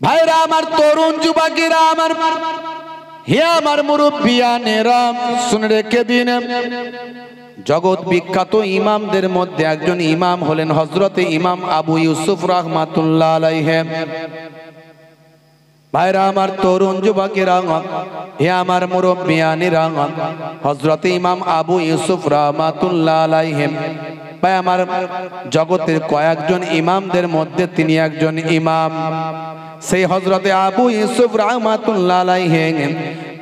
ভাইরা আমার, তরুণ যুবকেরা আমার, হে আমার মুরব্বিয়ানেরা, শুনে রেখে দিন, জগৎ বিখ্যাত ইমামদের মধ্যে একজন ইমাম হলেন হযরতে ইমাম আবু ইউসুফ রাহমাতুল্লাহ আলাইহি। ভাইরা আমার, তরুণ যুবকেরা, হে আমার মুরব্বিয়ানেরা, হযরতে ইমাম আবু ইউসুফ রাহমাতুল্লাহ আলাইহি ভাই আমার, জগতের কয়েকজন ইমামদের মধ্যে তিনি একজন ইমাম। সেই হযরতে আবু ইউসুফ রাহমাতুল্লাহ আলাইহি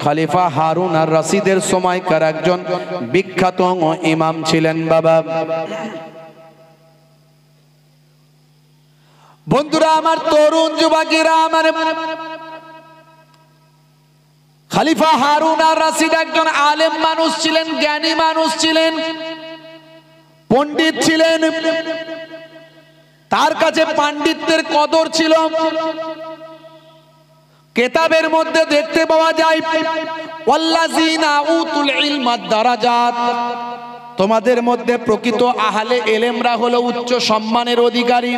খলিফা হারুন আর রশিদের সময়কার একজন বিখ্যাত ইমাম ছিলেন। বাবা বন্ধুরা আমার, তরুণ যুবকেরা আমার, খলিফা হারুন আর রশিদ একজন আলেম মানুষ ছিলেন, জ্ঞানী মানুষ ছিলেন, পণ্ডিত ছিলেন। তার কাছে পাণ্ডিত্যের কদর ছিল। কিতাবের মধ্যে দেখতে পাওয়া যায়, ওয়াল্লাযিনা উতুল ইলমা দারাজাত, তোমাদের মধ্যে প্রকৃত আহলে ইলমরা হলো উচ্চ সম্মানের অধিকারী।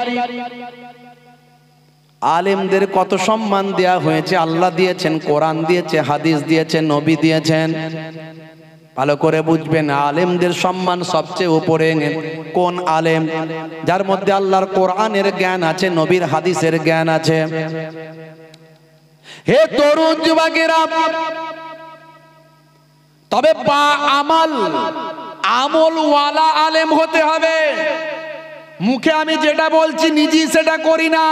আলেমদের কত সম্মান দেয়া হয়েছে, আল্লাহ দিয়েছেন, কোরআন দিয়েছে, হাদিস দিয়েছেন, নবী দিয়েছেন। ভালো করে বুঝবেন, আলেমদের সম্মান সবচেয়ে উপরে। কোন আলেম? যার মধ্যে আল্লাহর কোরআনের জ্ঞান আছে, নবীর হাদিসের জ্ঞান আছে। হে তরুণ যুবকেরা, তবে বা আমলওয়ালা আলেম হতে হবে। মুখে আমি যেটা বলছি নিজেই সেটা করি না,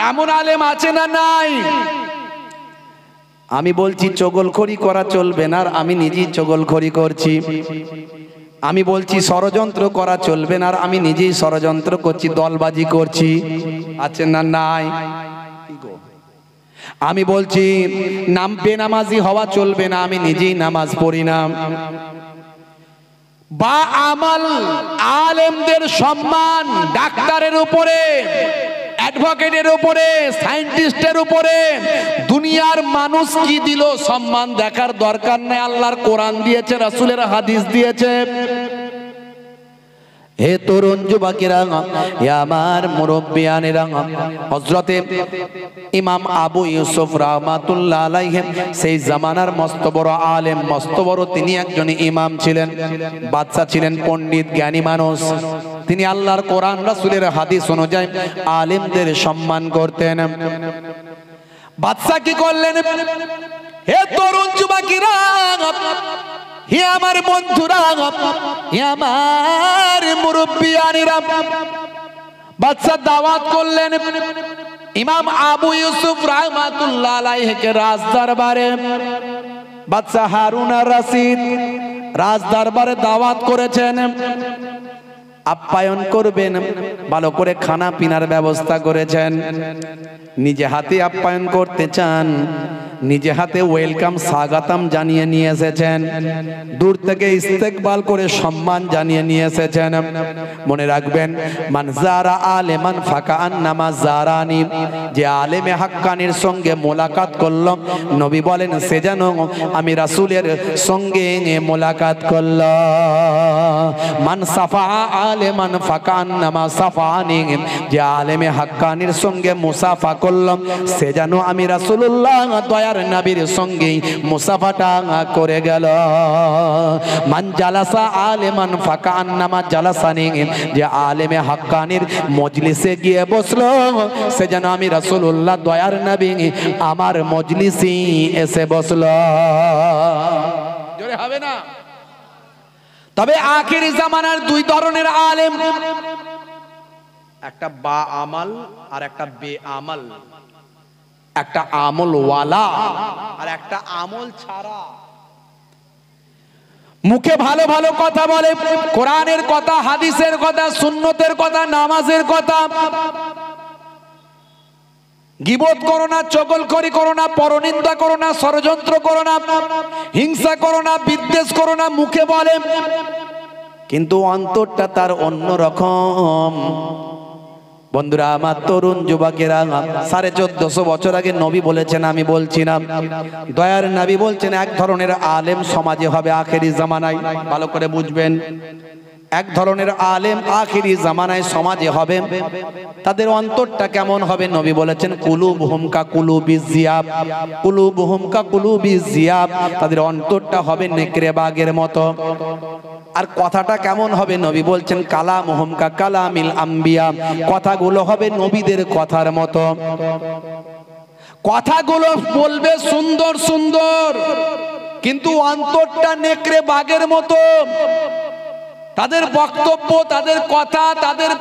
এমন আলেম আছে না নাই? আমি বলছি চগলখড়ি করা চলবে না, আর আমি নিজেই চগলখড়ি করছি। আমি বলছি ষড়যন্ত্র করা চলবে না, আর আমি নিজেই ষড়যন্ত্র করছি, দলবাজি করছি। আছে না নাই? আমি বলছি বেনামাজি হওয়া চলবে না, আমি নিজেই নামাজ পড়ি না। বা আমল আলেমদের সম্মান ডাক্তারের উপরে, অ্যাডভোকেটের উপরে, সায়েন্টিস্টের উপরে। দুনিয়ার মানুষ কি দিল সম্মান দেখার দরকার নেই। আল্লাহর কোরআন দিয়েছে, রাসূলের হাদিস দিয়েছে। হে তরুণ যুবকেরা, হে আমার মুরব্বিয়ানেরা, হযরতে ইমাম আবু ইউসুফ রাহমাতুল্লাহ আলাইহি সেই জামানার মস্ত বড় আলেম, মস্ত বড় তিনি একজন ইমাম ছিলেন, বাদশা ছিলেন, পণ্ডিত, জ্ঞানী মানুষ। তিনি আল্লাহর কোরআন, রাসূলের হাদিস অনুযায়ী আলেমদের সম্মান করতেন। বাদশা কি করলেন? হে তরুণ যুবকেরা, হে আমার বন্ধুরা, হে আমার মুরব্বিয়ানেরা, বাদশা দাওয়াত করলেন ইমাম আবু ইউসুফ রাহমাতুল্লাহ আলাইহিকে রাজ দরবারে। বাদশা হারুন আর রশিদ রাজ দরবারে দাওয়াত করেছেন, আপ্যায়ন করবেন, ভালো করে খানা পিনার ব্যবস্থা করেছেন। নিজে হাতে আপ্যায়ন করতে চান, নিজে হাতে ওয়েলকাম, স্বাগতম জানিয়ে নিয়ে এসেছেন। দূর থেকে ইস্তেকবাল করে সম্মান জানিয়ে নিয়ে এসেছেন। মনে রাখবেন, মান যারা আলেমান ফাকান্নামা যারানি, যে আলেমে হাক্কানির সঙ্গে মোলাকাত করল, নবী বলেন সে যেন আমি রাসূলের সঙ্গে মোলাকাত করল। মান সাফা আলেমান ফাকান্নামা সাফানি, যে আলেমে হাক্কানির সঙ্গে মুসাফা করল, সে যেন আমি রাসূলুল্লাহ দয়ার নবীর সঙ্গে মুসাফাটা করে গেল। মান জালাসা আলেমান ফাকান্নামা জালাসানি, যে আলেমে হাক্কানির মজলিসে গিয়ে বসলো, সে যেন আমি রাসূলুল্লাহ দয়ার নবী আমার মজলিসে এসে বসলো। জোরে হবে না? তবে আখেরি জামানার দুই ধরনের আলেম, একটা বা আমল আর একটা বে আমল। একটা আমলওয়ালা আর একটা আমল ছাড়া। মুখে ভালো ভালো কথা বলে, কোরআনের কথা, হাদিসের কথা, সুন্নতের কথা, নামাজের কথা। গীবত করো না, চগলখড়ি করো না, পরনিন্দা করো না, ষড়যন্ত্র করো না, হিংসা করো না, বিদ্বেষ করো না, মুখে বলে, কিন্তু অন্তরটা তার অন্যরকম। বন্ধুরা আমার, তরুণ যুবকেরা, 1450 বছর আগে নবী বলেছেন, আমি বলছি না, দয়ার নবী বলছেন এক ধরনের আলেম সমাজে হবে আখেরি জামানায়। ভালো করে বুঝবেন, এক ধরনের আলেম আখিরি জামানায় সমাজে হবে, তাদের অন্তরটা কেমন হবে? নবী বলেছেন কুলুবুহুম কা কুলুবিজ জিয়াব, কুলুবুহুম কা কুলুবিজ জিয়াব, তাদের অন্তরটা হবে নেকড়ে বাঘের মতো। আর কথাটা কেমন হবে? নবী বলছেন কালামুহুম কা কালামিল আম্বিয়া, কথাগুলো হবে নবীদের কথার মতো। কথাগুলো বলবে সুন্দর সুন্দর, কিন্তু অন্তরটা নেকড়ে বাঘের মতো। তাদের বক্তব্য, তাদের কথা, তাদের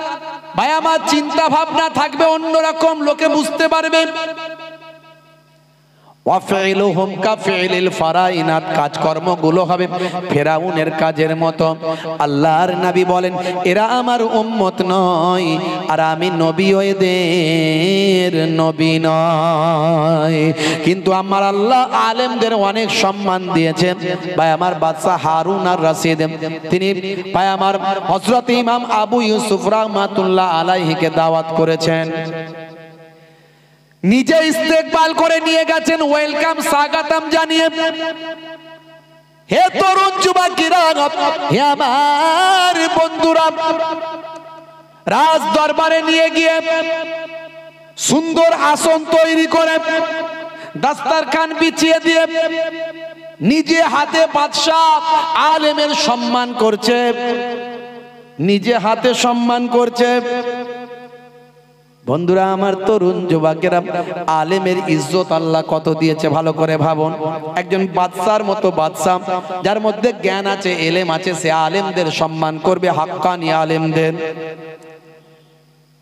ভাই আমার চিন্তা ভাবনা থাকবে অন্যরকম, লোকে বুঝতে পারবে। ওয়াফিলুহুম কাফিলিল ফারাইনাত, কাজকর্মগুলো হবে ফেরাউনের কাজের মতো। আল্লাহর নবী বলেন এরা আমার উম্মত নয়, আর আমি নবীও এদের নবী নয়। কিন্তু আমার আল্লাহ আলেমদের অনেক সম্মান দিয়েছেন। ভাই আমার বাদশা হারুন আর রশিদ, তিনি ভাই আমার হযরত ইমাম আবু ইউসুফ রাহমাতুল্লাহ আলাইহিকে দাওয়াত করেছেন, নিজে ইস্তেকবাল করে নিয়ে গেছেন, ওয়েলকাম স্বাগতম জানিয়ে। হে তরুণ যুবকেরা, হে আমার বন্ধুরা, রাজ দরবারে নিয়ে গিয়ে সুন্দর আসন তৈরি করে দাস্তারখান বিছিয়ে দিয়ে নিজে হাতে বাদশা আলেমের সম্মান করছে, নিজে হাতে সম্মান করছে। বন্ধুরা আমার, তরুণ যুবকেরা, আলেমের ইজ্জত আল্লাহ কত দিয়েছে ভালো করে ভাবুন। একজন বাদশার মতো বাদশা, যার মধ্যে জ্ঞান আছে, এলেম আছে, সে আলেমদের সম্মান করবে, হাক্কানি আলেমদের।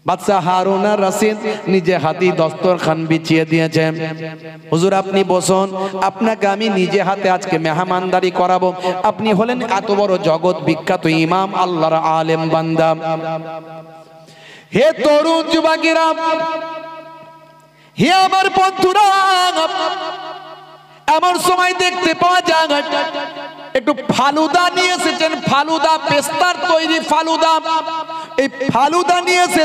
বাদশা হারুন আর রশিদ নিজে হাতে দস্তরখান বিছিয়ে দিয়েছেন। হুজুর আপনি বসুন, আপনাকে আমি নিজে হাতে আজকে মেহমানদারি করাবো। আপনি হলেন এত বড় জগৎ বিখ্যাত ইমাম, আল্লাহর আলেম বান্দা। হে তরুণ যুবকেরা, হে আমার বন্ধুরা, এমন সময় দেখতে পাওয়া যায় একটু ফালুদা নিয়ে এসেছেন, ফালুদা, পেস্তার তৈরি ফালুদা। এই ফালুদা নিয়ে এসে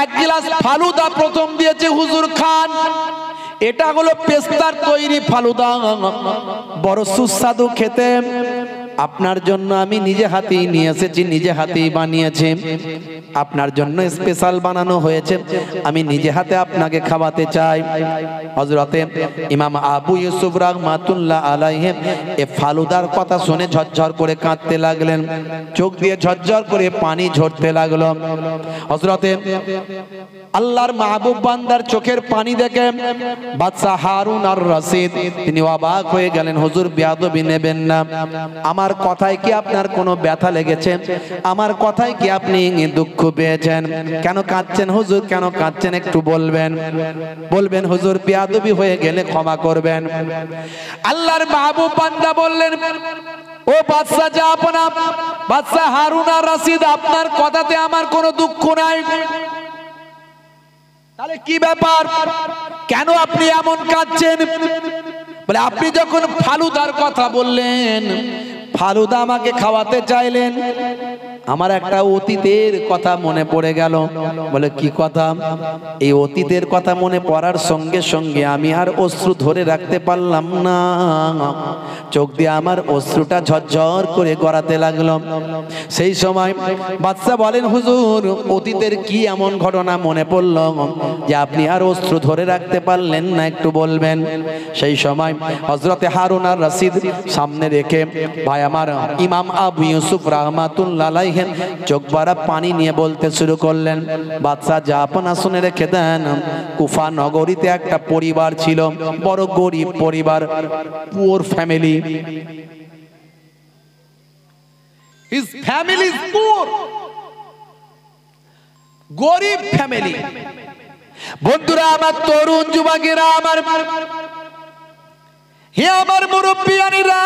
এক গ্লাস ফালুদা প্রথম দিয়েছে হুজুর খান। এটা হলো পেস্তার তৈরি ফালুদা, বড় সুস্বাদু খেতে। আপনার জন্য আমি নিজে হাতেই নিয়ে এসেছি, নিজে হাতেই বানিয়েছি, আপনার জন্য স্পেশাল বানানো হয়েছে, আমি নিজে হাতে আপনাকে খাওয়াতে চাই। হযরতে ইমাম আবু ইউসুফ রাহমাতুল্লাহ আলাইহি এই ফালুদার কথা শুনে ঝরঝর করে কাঁদতে লাগলেন, চোখ দিয়ে ঝরঝর করে পানি ঝরতে লাগলো। হযরতে আল্লাহর মাহবুব বান্দার চোখের পানি দেখে বাদশা হারুন আর রশিদ তিনি অবাক হয়ে গেলেন। হুজুর বেয়াদবি নেবেন না, আমার কথায় কি আপনার কোনো ব্যথা লেগেছে? আমার কথায় কি আপনি দুঃখ পেয়েছেন? কেন কাঁদছেন হুজুর, কেন কাঁদছেন একটু বলবেন। বলবেন হুজুর বেয়াদবি হয়ে গেলে ক্ষমা করবেন। আল্লাহর মাহবুব বান্দা বললেন ও বাদশা জাহাপনা, বাদশা হারুন আর রশিদ, আপনার কথাতে আমার কোনো দুঃখ নাই। তাহলে কি ব্যাপার, কেন আপনি এমন কাঁদছেন? বলে আপনি যখন ফালুদার কথা বললেন, ফালুদা আমাকে খাওয়াতে চাইলেন, আমার একটা অতীতের কথা মনে পড়ে গেল। বলে কি কথা? এই অতীতের কথা মনে পড়ার সঙ্গে সঙ্গে আমি আর অশ্রু ধরে রাখতে পারলাম না, চোখ দিয়ে আমার অশ্রুটা ঝরঝর করে গড়াতে লাগলো। সেই সময় বাদশা বলেন হুজুর অতীতের কি এমন ঘটনা মনে পড়ল যে আপনি আর অশ্রু ধরে রাখতে পারলেন না, একটু বলবেন। সেই সময় হযরতে হারুন আর রশিদ সামনে রেখে ভাই আমার ইমাম আবু ইউসুফ রাহমাতুল্লাহ আলাইহি চোখ ভরা পানি নিয়ে বলতে শুরু করলেন, বাদশা জাহাপনা শুনে রেখে দেন, কুফা নগরীতে একটা পরিবার ছিল, বড় গরিব পরিবার, poor family. His family is poor, গরিব ফ্যামিলি। বন্ধুরা আমার, তরুণ যুবকেরা আমার, হে আমার মুরব্বিয়ানিরা,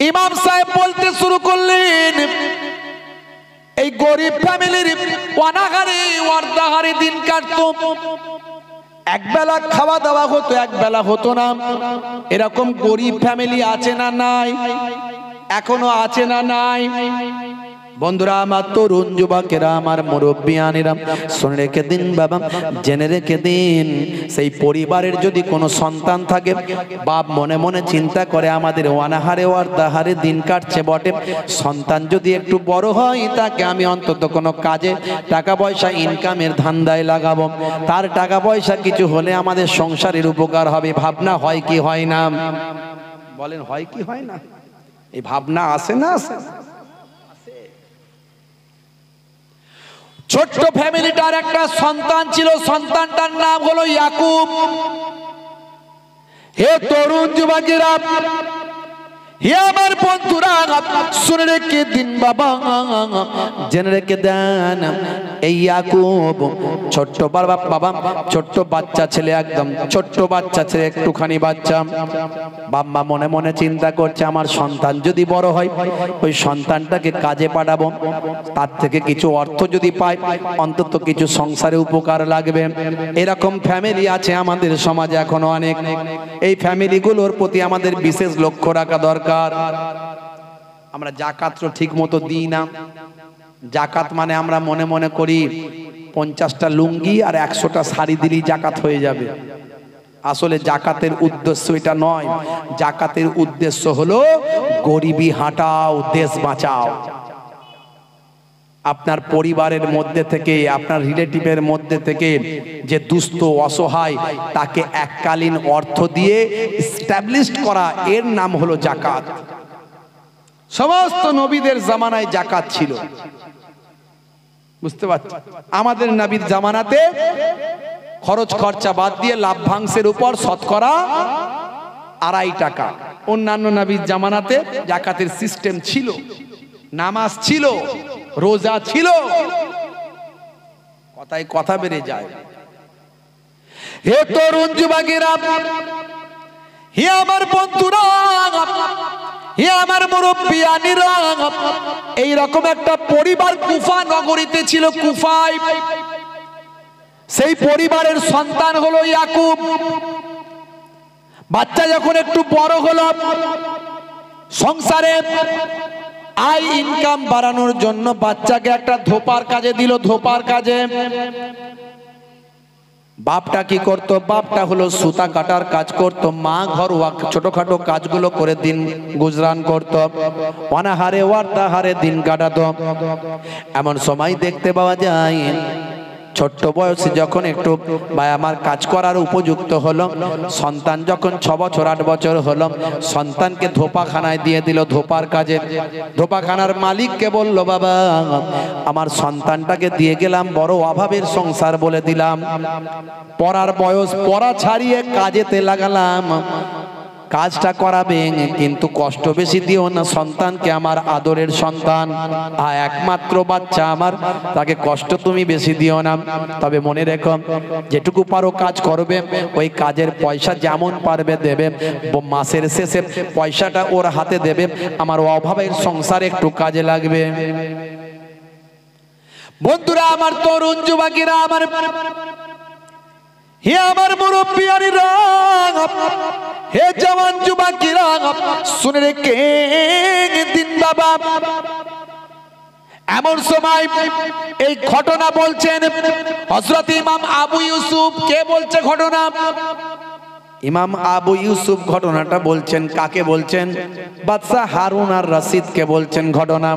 ইমাম সাহেব বলতে শুরু করলেন এই গরিব ফ্যামিলির অনাহারে অর্ধাহারে দিন কাটতো, একবেলা খাওয়া দাওয়া হতো, একবেলা হতো না। এরকম গরিব ফ্যামিলি আছে না নাই? এখনো আছে না নাই? বন্ধুরা আমার, তরুণ যুবকেরা আমার, মুরব্বিয়ানেরা, শুনে রেখে দিন বাবা, জেনে রেখে দিন, সেই পরিবারের যদি কোনো সন্তান থাকে, বাপ মনে মনে চিন্তা করে আমাদের অনাহারে ওর দাহারে দিন কাটছে বটে, সন্তান যদি একটু বড় হয় তাকে আমি অন্তত কোনো কাজে টাকা পয়সা ইনকামের ধান্দায় লাগাবো, তার টাকা পয়সা কিছু হলে আমাদের সংসারের উপকার হবে। ভাবনা হয় কি হয় না? বলেন হয় কি হয় না? এই ভাবনা আসে না আসে? ছোট্ট ফ্যামিলিটার একটা সন্তান ছিল, সন্তানটার নাম হলো ইয়াকুব। হে তরুণ যুবকেরা, হে আমার বন্ধুরা, শুনে রেখে দিন বাবা, জেনে রেখে দেন, এই ইয়াকুব ছোট্ট বাবা, ছোট্ট বাচ্চা ছেলে, একদম ছোট্ট বাচ্চা ছেলে, একটুখানি বাচ্চা। বাবা মনে মনে চিন্তা করছে আমার সন্তান যদি বড় হয়, ওই সন্তানটাকে কাজে পাঠাবো, তার থেকে কিছু অর্থ যদি পাই, অন্তত কিছু সংসারে উপকার লাগবে। এরকম ফ্যামিলি আছে আমাদের সমাজে এখনো অনেক। এই ফ্যামিলিগুলোর প্রতি আমাদের বিশেষ লক্ষ্য রাখা দরকার। আমরা জাকাত ঠিক মতো দিই না। জাকাত মানে আমরা মনে মনে করি 50টা লুঙ্গি আর 100টা শাড়ি দিলেই জাকাত হয়ে যাবে। আসলে জাকাতের উদ্দেশ্য এটা নয়। জাকাতের উদ্দেশ্য হলো গরিবি হাঁটাও, দেশ বাঁচাও। আপনার পরিবারের মধ্যে থেকে, আপনার রিলেটিভের মধ্যে থেকে যে দুস্থ অসহায়, তাকে এককালীন অর্থ দিয়ে এস্টাবলিশ করা, এর নাম হলো জাকাত। সমস্ত নবীদের জামানায় জাকাত ছিল, বুঝতে পারছেন? আমাদের নবীর জামানাতে খরচ খরচা বাদ দিয়ে লাভ্যাংশের উপর শতকরা 2.5 টাকা। অন্যান্য নবীর জামানাতে জাকাতের সিস্টেম ছিল, নামাজ ছিল, রোজা ছিল। কথায় কথা বেড়ে যায়। হে তরুণ যুবকেরা, হে আমার বন্ধুরা, হে আমার মুরব্বিয়ানেরা, এইরকম একটা পরিবার কুফা নগরীতে ছিল, কুফায়। সেই পরিবারের সন্তান হলো ইয়াকুব। বাচ্চা যখন একটু বড় হলো, সংসারে আয় ইনকাম বাড়ানোর জন্য বাচ্চাকে একটা ধোপার কাজে দিল, ধোপার কাজে। বাপটা কি করত? বাপটা হলো সুতা কাটার কাজ করত, মা ঘরোয়া ছোটখাটো কাজগুলো করে দিন গুজরান করত, অনাহারে ওয়ার্তাহারে দিন কাটাতো। এমন সময় দেখতে পাওয়া যায়, ছোট্ট বয়সে যখন একটু আমার কাজ করার উপযুক্ত হলো, সন্তান যখন 6 বছর 8 বছর হলো, সন্তানকে ধোপাখানায় দিয়ে দিল ধোপার কাজে। ধোপাখানার মালিককে বলল, বাবা আমার সন্তানটাকে দিয়ে গেলাম, বড় অভাবের সংসার বলে দিলাম, পড়ার বয়স, পড়া ছাড়িয়ে কাজেতে লাগালাম, কাজটা করাবেন কিন্তু কষ্ট বেশি দিও না, সন্তানকে আমার আদরের সন্তান, একমাত্র বাচ্চা আমার, তাকে কষ্ট তুমি বেশি দিও না। তবে মনে রেখো, যেটুকু পারো কাজ করবে, ওই কাজের পয়সা যেমন পারবে দেবে, মাসের শেষে পয়সাটা ওর হাতে দেবে, আমার অভাবের সংসারে একটু কাজে লাগবে। বন্ধুরা আমার, তরুণ যুবকেরা আমার, হে আমার মুরব্বিয়ানেরা, হে জওয়ান যুবকেরা, শুনে রেখে দিন বাবা। এমন সময় এই ঘটনা বলছেন হযরত ইমাম আবু ইউসুফ। কে বলছে ঘটনা? ইমাম আবু ইউসুফ ঘটনাটা বলছেন। কাকে বলছেন? বাদশা হারুন আর রশিদকে বলছেন ঘটনা।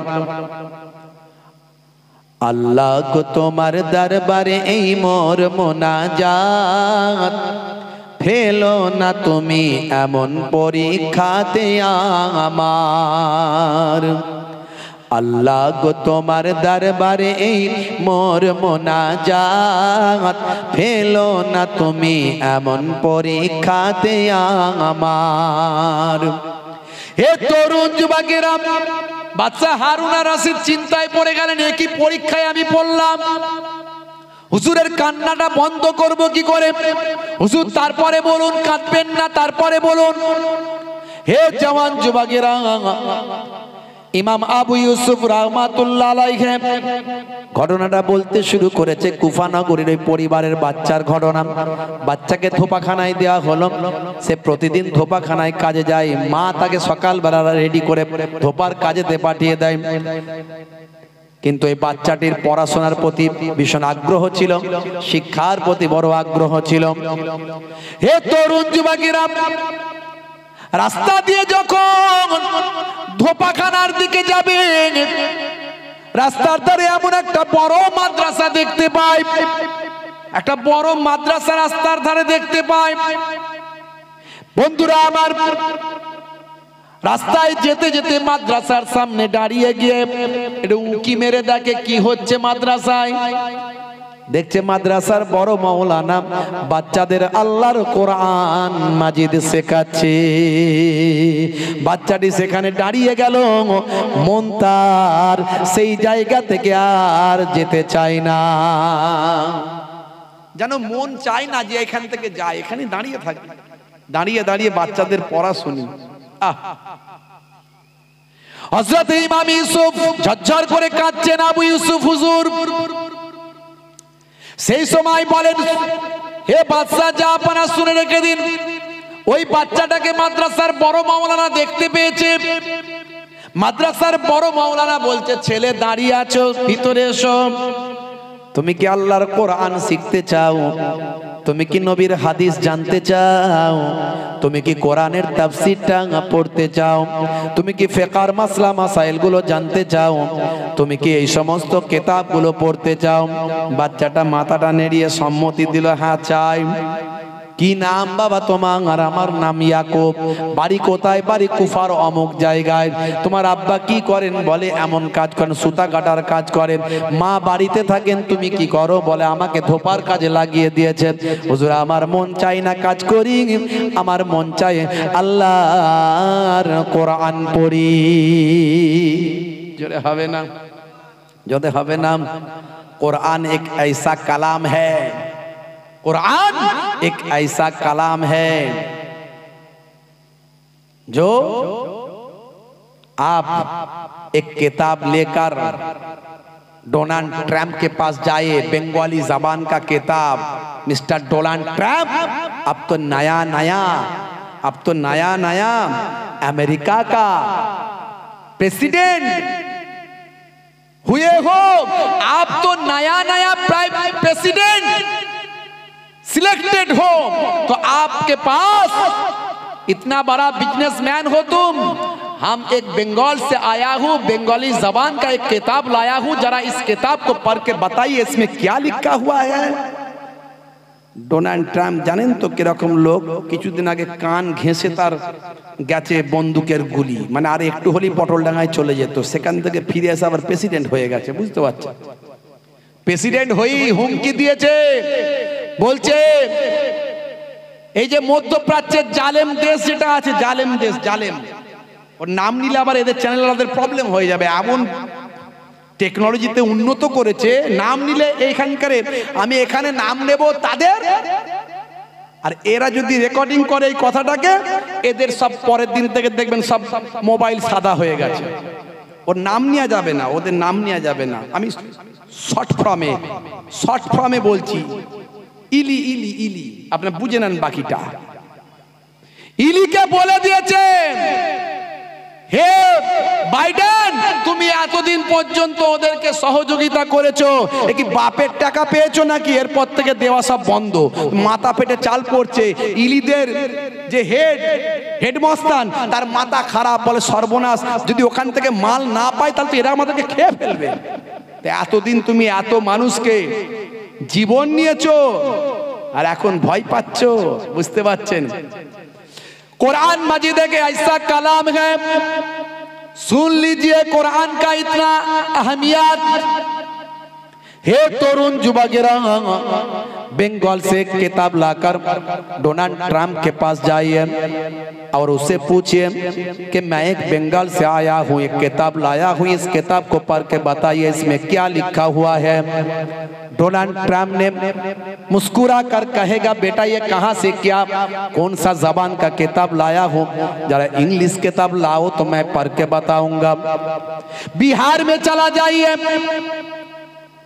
আল্লাহ গো তোমার দরবারে এই মোর মোনাজাত, ফেলো না তুমি এমন পরীক্ষাতে আমার। আল্লাহ গো তোমার দরবারে এই মোর মোনাজাত, ফেলো না তুমি এমন পরীক্ষাতে আমার। হে তরুণ যুবকেরা, বাদশা হারুন আর রশিদ চিন্তায় পড়ে গেলেন, একই পরীক্ষায় আমি পড়লাম, হুজুরের কান্নাটা বন্ধ করব কি করে? হুজুর তারপরে বলুন, কাঁদবেন না, তারপরে বলুন। হে জওয়ান যুবকেরা, ইমাম আবু ইউসুফ রাহমাতুল্লাহ আলাইহি ঘটনাটা বলতে শুরু করেছে। কুফা নগরীর ওই পরিবারের বাচ্চার ঘটনা। বাচ্চাকে ধোপাখানায় দেওয়া হলো, সে প্রতিদিন ধোপাখানায় কাজে যায়। মা তাকে সকালবেলা রেডি করে ধোপার কাজেতে পাঠিয়ে দেয়। কিন্তু এই বাচ্চাটির পড়াশোনার প্রতি ভীষণ আগ্রহ ছিল, শিক্ষার প্রতি বড় আগ্রহ ছিল। হে তরুণ যুবকেরা, রাস্তা দিয়ে যখন ধোপাখানার দিকে যাবে, রাস্তার ধারে এমন একটা বড় মাদ্রাসা দেখতে পাই, একটা বড় মাদ্রাসা রাস্তার ধারে দেখতে পাই। বন্ধুরা আমার, রাস্তায় যেতে যেতে মাদ্রাসার সামনে দাঁড়িয়ে গিয়ে একটু উঁকি মেরে দেখে কি হচ্ছে মাদ্রাসায়। দেখছে মাদ্রাসার বড় মাওলানা বাচ্চাদের আল্লাহর কোরআন মাজিদ শেখাচ্ছে। বাচ্চাটি সেখানে দাঁড়িয়ে গেল, মন তার সেই জায়গা থেকে আর যেতে চায় না, যেন মন চায় না যে এখান থেকে যায়, এখানে দাঁড়িয়ে থাকে। দাঁড়িয়ে দাঁড়িয়ে বাচ্চাদের পড়া শুনি। হযরত ইমাম ইউসুফ ঝরঝর করে কাঁদছেন, আবু ইউসুফ হুজুর। সেই সময় বলেন, হে বাদশা জাহাপনা শুনে রেখে দিন, ওই বাচ্চাটাকে মাদ্রাসার বড় মাওলানা দেখতে পেয়েছে। মাদ্রাসার বড় মাওলানা বলছে, ছেলে দাঁড়িয়ে আছো, ভিতরে এসো। তুমি কি আল্লাহর কোরআন শিখতে চাও? তুমি কি নবীর হাদিস জানতে চাও? তুমি কি কোরআনের তাফসীরটা পড়তে চাও? তুমি কি ফিকহের মাসলা মাসাইল গুলো জানতে চাও? তুমি কি এই সমস্ত কিতাবগুলো পড়তে চাও? বাচ্চাটা মাথাটা নেড়িয়ে সম্মতি দিল, হ্যাঁ চাই। কি নাম বাবা তোমার? আর আমার নাম ইয়াকুব। বাড়ি কোথায়? বাড়ি কুফার অমুক জায়গায়। তোমার আব্বা কি করেন? বলে এমন কাজ করেন, সুতা কাটার কাজ করেন। মা বাড়িতে থাকেন, তুমি কি করো? বলে আমাকে ধোপার কাজে লাগিয়ে দিয়েছেন। হুজুর আমার মন চাই না কাজ করি, আমার মন চাই আল্লাহর কোরআন পড়ি। জোরে হবে না? যদি হবে না। कुरान एक ऐसा कलाम है, कुरान एक ऐसा कलाम है जो आप एक किताब लेकर डोनाल्ड ट्रम्प के पास जाइए, बंगाली जबान का किताब। मिस्टर डोनाल्ड ट्रम्प, अब तो नया नया अमेरिका का प्रेसिडेंट हुए हो, आप तो नया नया प्राइम प्रेसिडेंट सिलेक्टेड हो, तो आपके पास इतना बड़ा बिजनेसमैन हो तुम। हम एक बंगाल से आया हूँ, बंगाली जबान का एक किताब लाया हूँ, जरा इस किताब को पढ़ के बताइए इसमें क्या लिखा हुआ है। ডোনাল্ড ট্রাম্প জানেন তো কিরকম লোক? কিছুদিন আগে কান ঘেঁষে তার গেছে বন্দুকের গুলি, মানে আর একটু হলেই পটলডাঙ্গায় চলে যেত, সেখান থেকে ফিরে এসে আবার প্রেসিডেন্ট হয়ে গেছে। বুঝতে পারছেন? প্রেসিডেন্ট হয়েই হুমকি দিয়েছে, বলছে এই যে মধ্যপ্রাচ্যের জালেম দেশ যেটা আছে, জালেম দেশ, জালেম, ওর নাম নিলে আবার এদের চ্যানেলের প্রবলেম হয়ে যাবে। এমন টেকনোলজিতে উন্নত করেছে, নাম নিলে এইখানকার, আমি এখানে নাম নেব তাদের, আর এরা যদি রেকর্ডিং করে এই কথাটাকে, এদের সব পরের দিন থেকে দেখবেন সব মোবাইল সাদা হয়ে গেছে। ওর নাম নেওয়া যাবে না, ওদের নাম নেওয়া যাবে না। আমি শর্ট ফর্মে বলছি, ইলি ইলি ইলি, আপনি বুঝে নেন বাকিটা। ইলিকে বলে দিয়েছে, হে বাইডেন, তুমি এতদিন পর্যন্ত ওদেরকে সহযোগিতা করেছো, এ কি বাপের টাকা পেয়েছো নাকি? এরপর থেকে দেওয়া সব বন্ধ, মাথা পেটে চাল পড়ছে। ইলিদের যে হেডমস্তান, তার মাথা খারাপ, বলে সর্বনাশ, যদি ওখান থেকে মাল না পাই তাহলে তো এরা আমাদেরকে খেয়ে ফেলবে। এতদিন তুমি এত মানুষকে জীবন নিয়েছো, আর এখন ভয় পাচ্ছ। বুঝতে পারছেন? कुरान मजीद के ऐसा कलाम है, सुन लीजिए कुरान का इतना अहमियत। हे तरुण युवकेरा, बंगाल से किताब लाकर डोनाल्ड ट्रम्प के पास जाइए और उससे पूछिए कि मैं एक बंगाल से आया हूँ, एक किताब लाया हूँ, इस किताब को पढ़ के बताइए इसमें क्या लिखा हुआ है। डोनाल्ड ट्रम्प ने मुस्कुरा कर कहेगा, बेटा ये कहाँ से, क्या कौन सा जबान का किताब लाया हूँ, जरा इंग्लिश किताब लाओ तो मैं पढ़ के बताऊंगा। बिहार में चला जाइए,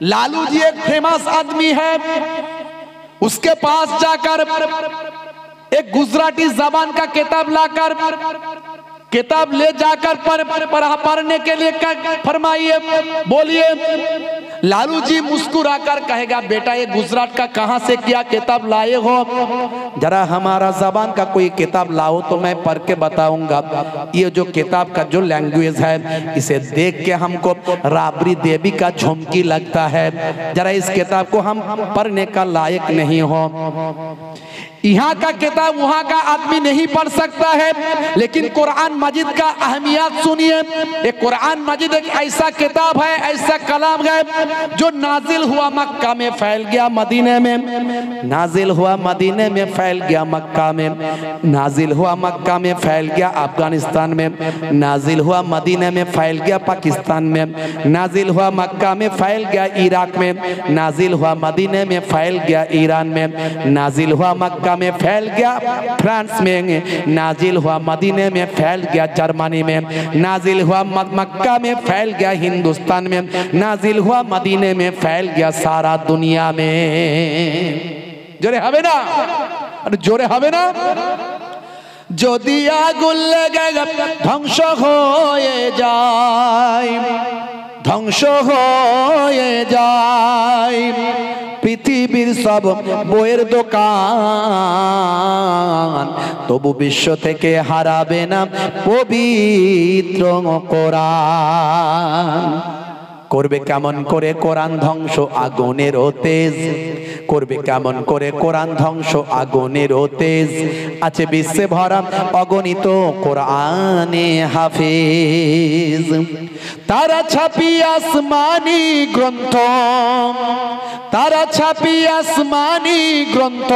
लालू जी एक फेमस आदमी है, उसके पास जाकर एक गुजराती जबान का किताब लाकर किताब ले जाकर पढ़ने के लिए फरमाइए, बोलिए। लालू जी मुस्कुरा कर कहेगा बेटा ये गुजरात का कहां से क्या किताब लाए हो, जरा हमारा जबान का कोई किताब लाओ तो मैं पढ़ के बताऊंगा। ये जो किताब का जो लैंग्वेज है इसे देख के हमको राबड़ी देवी का झुमकी लगता है, जरा इस किताब को हम पढ़ने का लायक नहीं हो। यहाँ का किताब वहाँ का आदमी नहीं पढ़ सकता है, लेकिन कुरान मजीद का अहमियत सुनिए। ये कुरान मजीद एक ऐसा किताब है, ऐसा कलाम है जो नाजिल हुआ मक्का में, फैल गया मदीने में, नाजिल हुआ मदीने में, फैल गया मक्का में, नाजिल हुआ मक्का में, फैल गया अफगानिस्तान में, नाजिल हुआ मदीने में, फैल गया पाकिस्तान में, नाजिल हुआ मक्का में, फैल गया इराक में, नाजिल हुआ मदीने में, फैल गया ईरान में, नाजिल हुआ मक्का में, फैल गया फ्रांस में, नाजिल हुआ मदीने में, फैल गया जर्मनी में, नाजिल हुआ मक्का में, फैल गया हिंदुस्तान में, नाजिल हुआ मदीने में, फैल गया सारा दुनिया में। जोरे हवे ना, जोरे हवे ना। যদি আগুন লেগে ধ্বংস হয়ে যায়, ধ্বংস হয়ে যায় পৃথিবীর সব বইয়ের দোকান, তবু বিশ্ব থেকে হারাবে না পবিত্র কোরআন। করবে কেমন করে কোরআন ধ্বংস আগুনের তেজ, করবে কেমন করে কোরআন ধ্বংস আগুনের তেজ, আছে বিশ্বে ভরা অগণিত কোরআনে হাফেজ। তারা ছাপি আসমানি গ্রন্থ, তারা ছাপি আসমানি গ্রন্থ,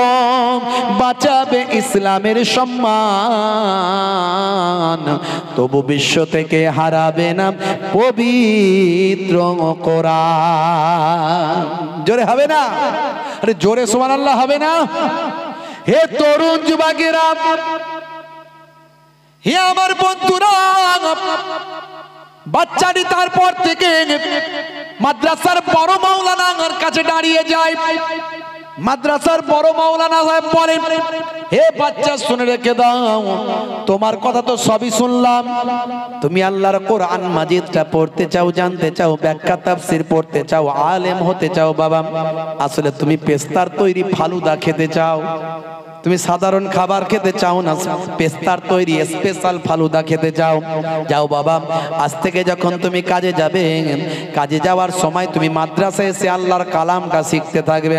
বাঁচাবে ইসলামের সম্মান, তবু বিশ্ব থেকে হারাবে না পবিত্র কোরআন। জোরে হবে না, আরে জোরে সুবহানাল্লাহ হবে না। হে তরুণ যুবকেরা, হে আমার বন্ধুরা, বাচ্চাটি তারপর থেকে মাদ্রাসার বড় মাওলানার কাছে দাঁড়িয়ে যায়। মাদ্রাসার বড় মাওলানা সাহেব বলেন, হে বাচ্চা শুনে রেখে দাও, তোমার কথা তো সবই শুনলাম, তুমি আল্লাহর কোরআন মাজিদটা পড়তে চাও, জানতে চাও, ব্যাখ্যা তাফসীর পড়তে চাও, আলেম হতে চাও। বাবা আসলে তুমি পেস্তার তৈরি ফালুদা খেতে চাও, তুমি সাধারণ খাবার খেতে চাও না, পেস্তার তৈরি স্পেশাল ফালুদা খেতে চাও। যাও বাবা, আজ থেকে যখন তুমি কাজে যাবে, কাজে যাওয়ার সময় তুমি মাদ্রাসায় এসে আল্লাহর কালামটা শিখতে থাকবে,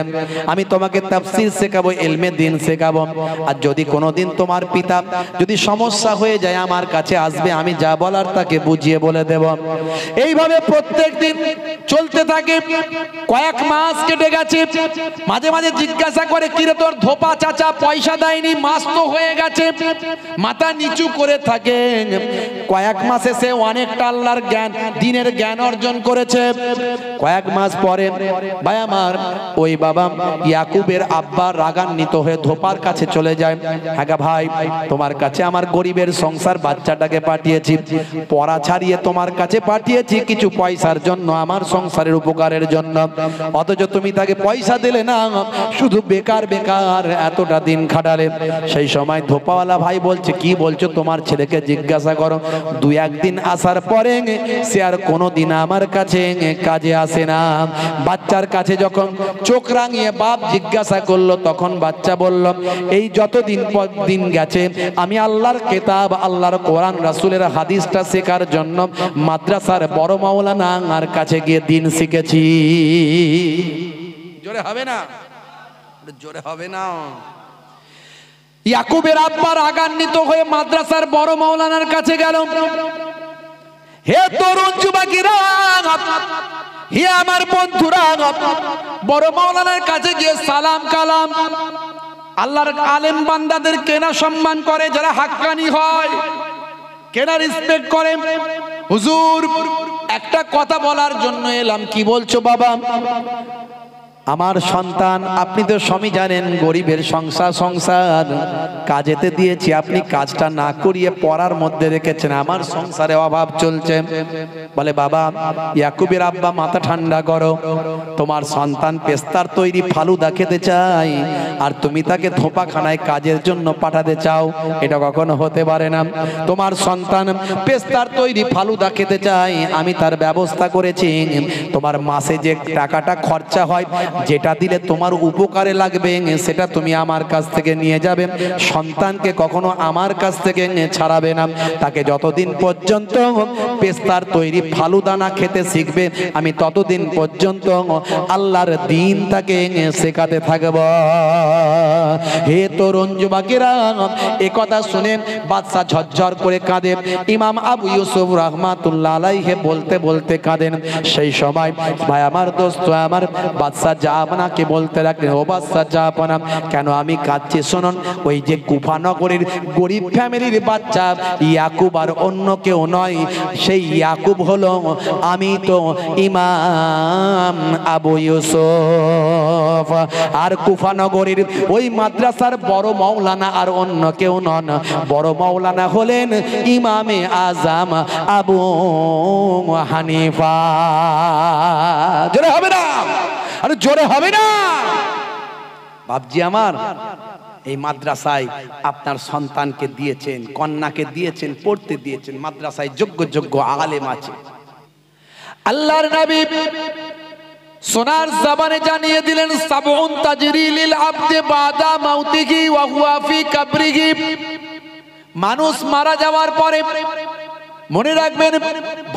আমি তোমাকে তাফসীর শেখাবো, ইলমে দ্বীন শেখাবো। আর যদি কোনোদিন তোমার পিতা যদি সমস্যা হয়ে যায় আমার কাছে আসবে, আমি যা বলার তাকে বুঝিয়ে বলে দেব। এইভাবে প্রত্যেক দিন চলতে থাকে। কয়েক মাস কেটে গেছে। মাঝে মাঝে জিজ্ঞাসা করে, কিরে তোর ধোপা চাচা পয়সা দেয়নি, মাস তো হয়ে গেছে, মাথা নিচু করে থাকে। কয়েক মাসে সে অনেকটা আল্লাহর জ্ঞান, দ্বীনের জ্ঞান অর্জন করেছে। কয়েক মাস পরে ভাই আমার ওই বাবা ইয়াকুবের আব্বা রাগান্বিত হয়ে ধোপার কাছে চলে যায়। হ্যাঁ ভাই, তোমার কাছে আমার গরিবের সংসার বাচ্চাটাকে পাঠিয়েছি, পড়া ছাড়িয়ে তোমার কাছে পাঠিয়েছি কিছু পয়সার জন্য, আমার সংসারের উপকারের জন্য, অথচ তুমি তাকে পয়সা দিলে না, শুধু বেকার বেকার এতটা দিন খাটালে। সেই সময় ধোপাওয়ালা ভাই বলছে, কি বলছো, তোমার ছেলেকে জিজ্ঞাসা করো, দুই একদিন আসার পরে সে আর কোনোদিন আমার কাছে কাজে আসে না। বাচ্চার কাছে যখন চোখ রাঙিয়ে বাপ জিজ্ঞাসা করলো, তখন বাচ্চা বলল, এই যতদিন পর দিন গেছে আমি আল্লাহর কিতাব, আল্লাহর কোরআন, রাসূলের হাদিসটা শেখার জন্য মাদ্রাসার বড় মাওলানার কাছে গিয়ে দিন শিখেছি। জোরে হবে না, জোরে হবে না। ইয়াকুবের আব্বা রাগান্বিত হয়ে মাদ্রাসার বড় মাওলানার কাছে গেল। হে তরুণ যুবকেরা, হে আমার বন্ধুরা, বড় মাওলানার কাছে গিয়ে সালাম কালাম। আল্লাহর আলেম বান্দাদের কেনা সম্মান করে, যারা হাক্কানি হয় কেনা রেসপেক্ট করে। হুজুর একটা কথা বলার জন্য এলাম। কি বলছো বাবা? আমার সন্তান, আপনি তো সবই জানেন, গরিবের সংসার কাজেতে দিয়েছি, আপনি কাজটা না করিয়ে পড়ার মধ্যে রেখেছেন, আমার সংসারে অভাব চলছে। বলে বাবা, ইয়াকুবের আব্বা মাথা ঠান্ডা করো, তোমার সন্তান পেস্তার তৈরি ফালুদা খেতে চাই আর তুমি তাকে ধোপাখানায় কাজের জন্য পাঠাতে চাও, এটা কখনো হতে পারে না। তোমার সন্তান পেস্তার তৈরি ফালুদা খেতে চাই, আমি তার ব্যবস্থা করেছি, তোমার মাসে যে টাকাটা খরচা হয়, যেটা দিলে তোমার উপকারে লাগবে সেটা তুমি আমার কাছ থেকে নিয়ে যাবে। সন্তানকে কখনো আমার কাছ থেকে ছাড়াবে না, তাকে যতদিন পর্যন্ত পেস্তার তৈরি ফালুদা না খেতে শিখবে, আমি ততদিন পর্যন্ত আল্লাহর দ্বীন তাকে শেখাতে থাকব। হে তরুণ যুবকেরা, এ কথা শুনে বাদশা ঝরঝর করে কাঁদে। ইমাম আবু ইউসুফ রাহমাতুল্লাহ আলাইহি বলতে বলতে কাঁদেন। সেই সময় ভাই আমার দোস্ত আমার বাদশা জাহাপনাকে বলতে লাগলেন, ও বাদশা জাহাপনা, কেন আমি কাঁদছি শুনুন। ওই যে কুফা নগরীর গরিব ফ্যামিলির বাচ্চা ইয়াকুব আর অন্য কেউ নয়, সেই ইয়াকুব হলো আমি, তো ইমাম আবু ইউসুফ। আর কুফা নগরীর ওই মাদ্রাসার বড় মাওলানা আর অন্য কেউ নন, বড় মাওলানা হলেন ইমামে আজম আবু হানিফা। জোরে হবে না? আরে জোরে হবে না? বাপজি আমার, এই মাদ্রাসায় আপনার সন্তানকে দিয়েছেন, কন্যাকে দিয়েছেন, পড়তে দিয়েছেন, মাদ্রাসায় যোগ্য যোগ্য আলেম আছে। আল্লাহর নবী সোনার জবানে জানিয়ে দিলেন, সাবউন তাজরি লিল আবদি বাদা মাউতিহি ওয়া হুয়া ফি কবরিহি। মানুষ মারা যাওয়ার পরে মনে রাখবেন,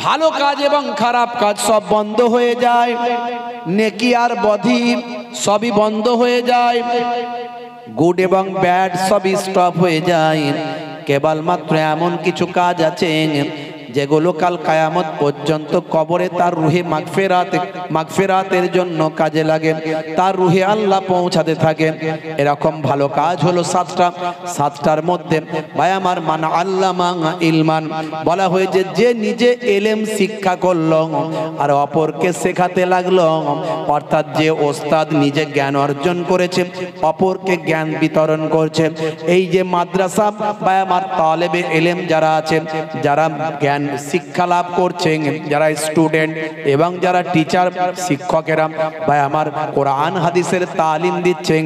ভালো কাজ এবং খারাপ কাজ সব বন্ধ হয়ে যায়, নেকি আর বদি সবই বন্ধ হয়ে যায়, গুড এবং ব্যাড সবই স্টপ হয়ে যায়। কেবলমাত্র এমন কিছু কাজ আছে যেগুলো কাল কিয়ামত পর্যন্ত কবরে তার রুহে মাগফিরাতের জন্য কাজে লাগে, তার রুহে আল্লাহ পৌঁছাতে থাকে। এরকম ভালো কাজ হলো সাতটার মধ্যে ভাই আমার, মান আল্লামা ইলমান, বলা হয়েছে যে নিজে এলেম শিক্ষা করলো আর অপরকে শেখাতে লাগলো, অর্থাৎ যে ওস্তাদ নিজে জ্ঞান অর্জন করেছে অপরকে জ্ঞান বিতরণ করছে। এই যে মাদ্রাসা ভাই আমার, তালেবে এলেম যারা আছে, যারা জ্ঞান শিক্ষা লাভ করছেন, যারা স্টুডেন্ট এবং যারা টিচার শিক্ষকেরা ভাই আমার, কোরআন হাদিসের তালিম দিচ্ছেন,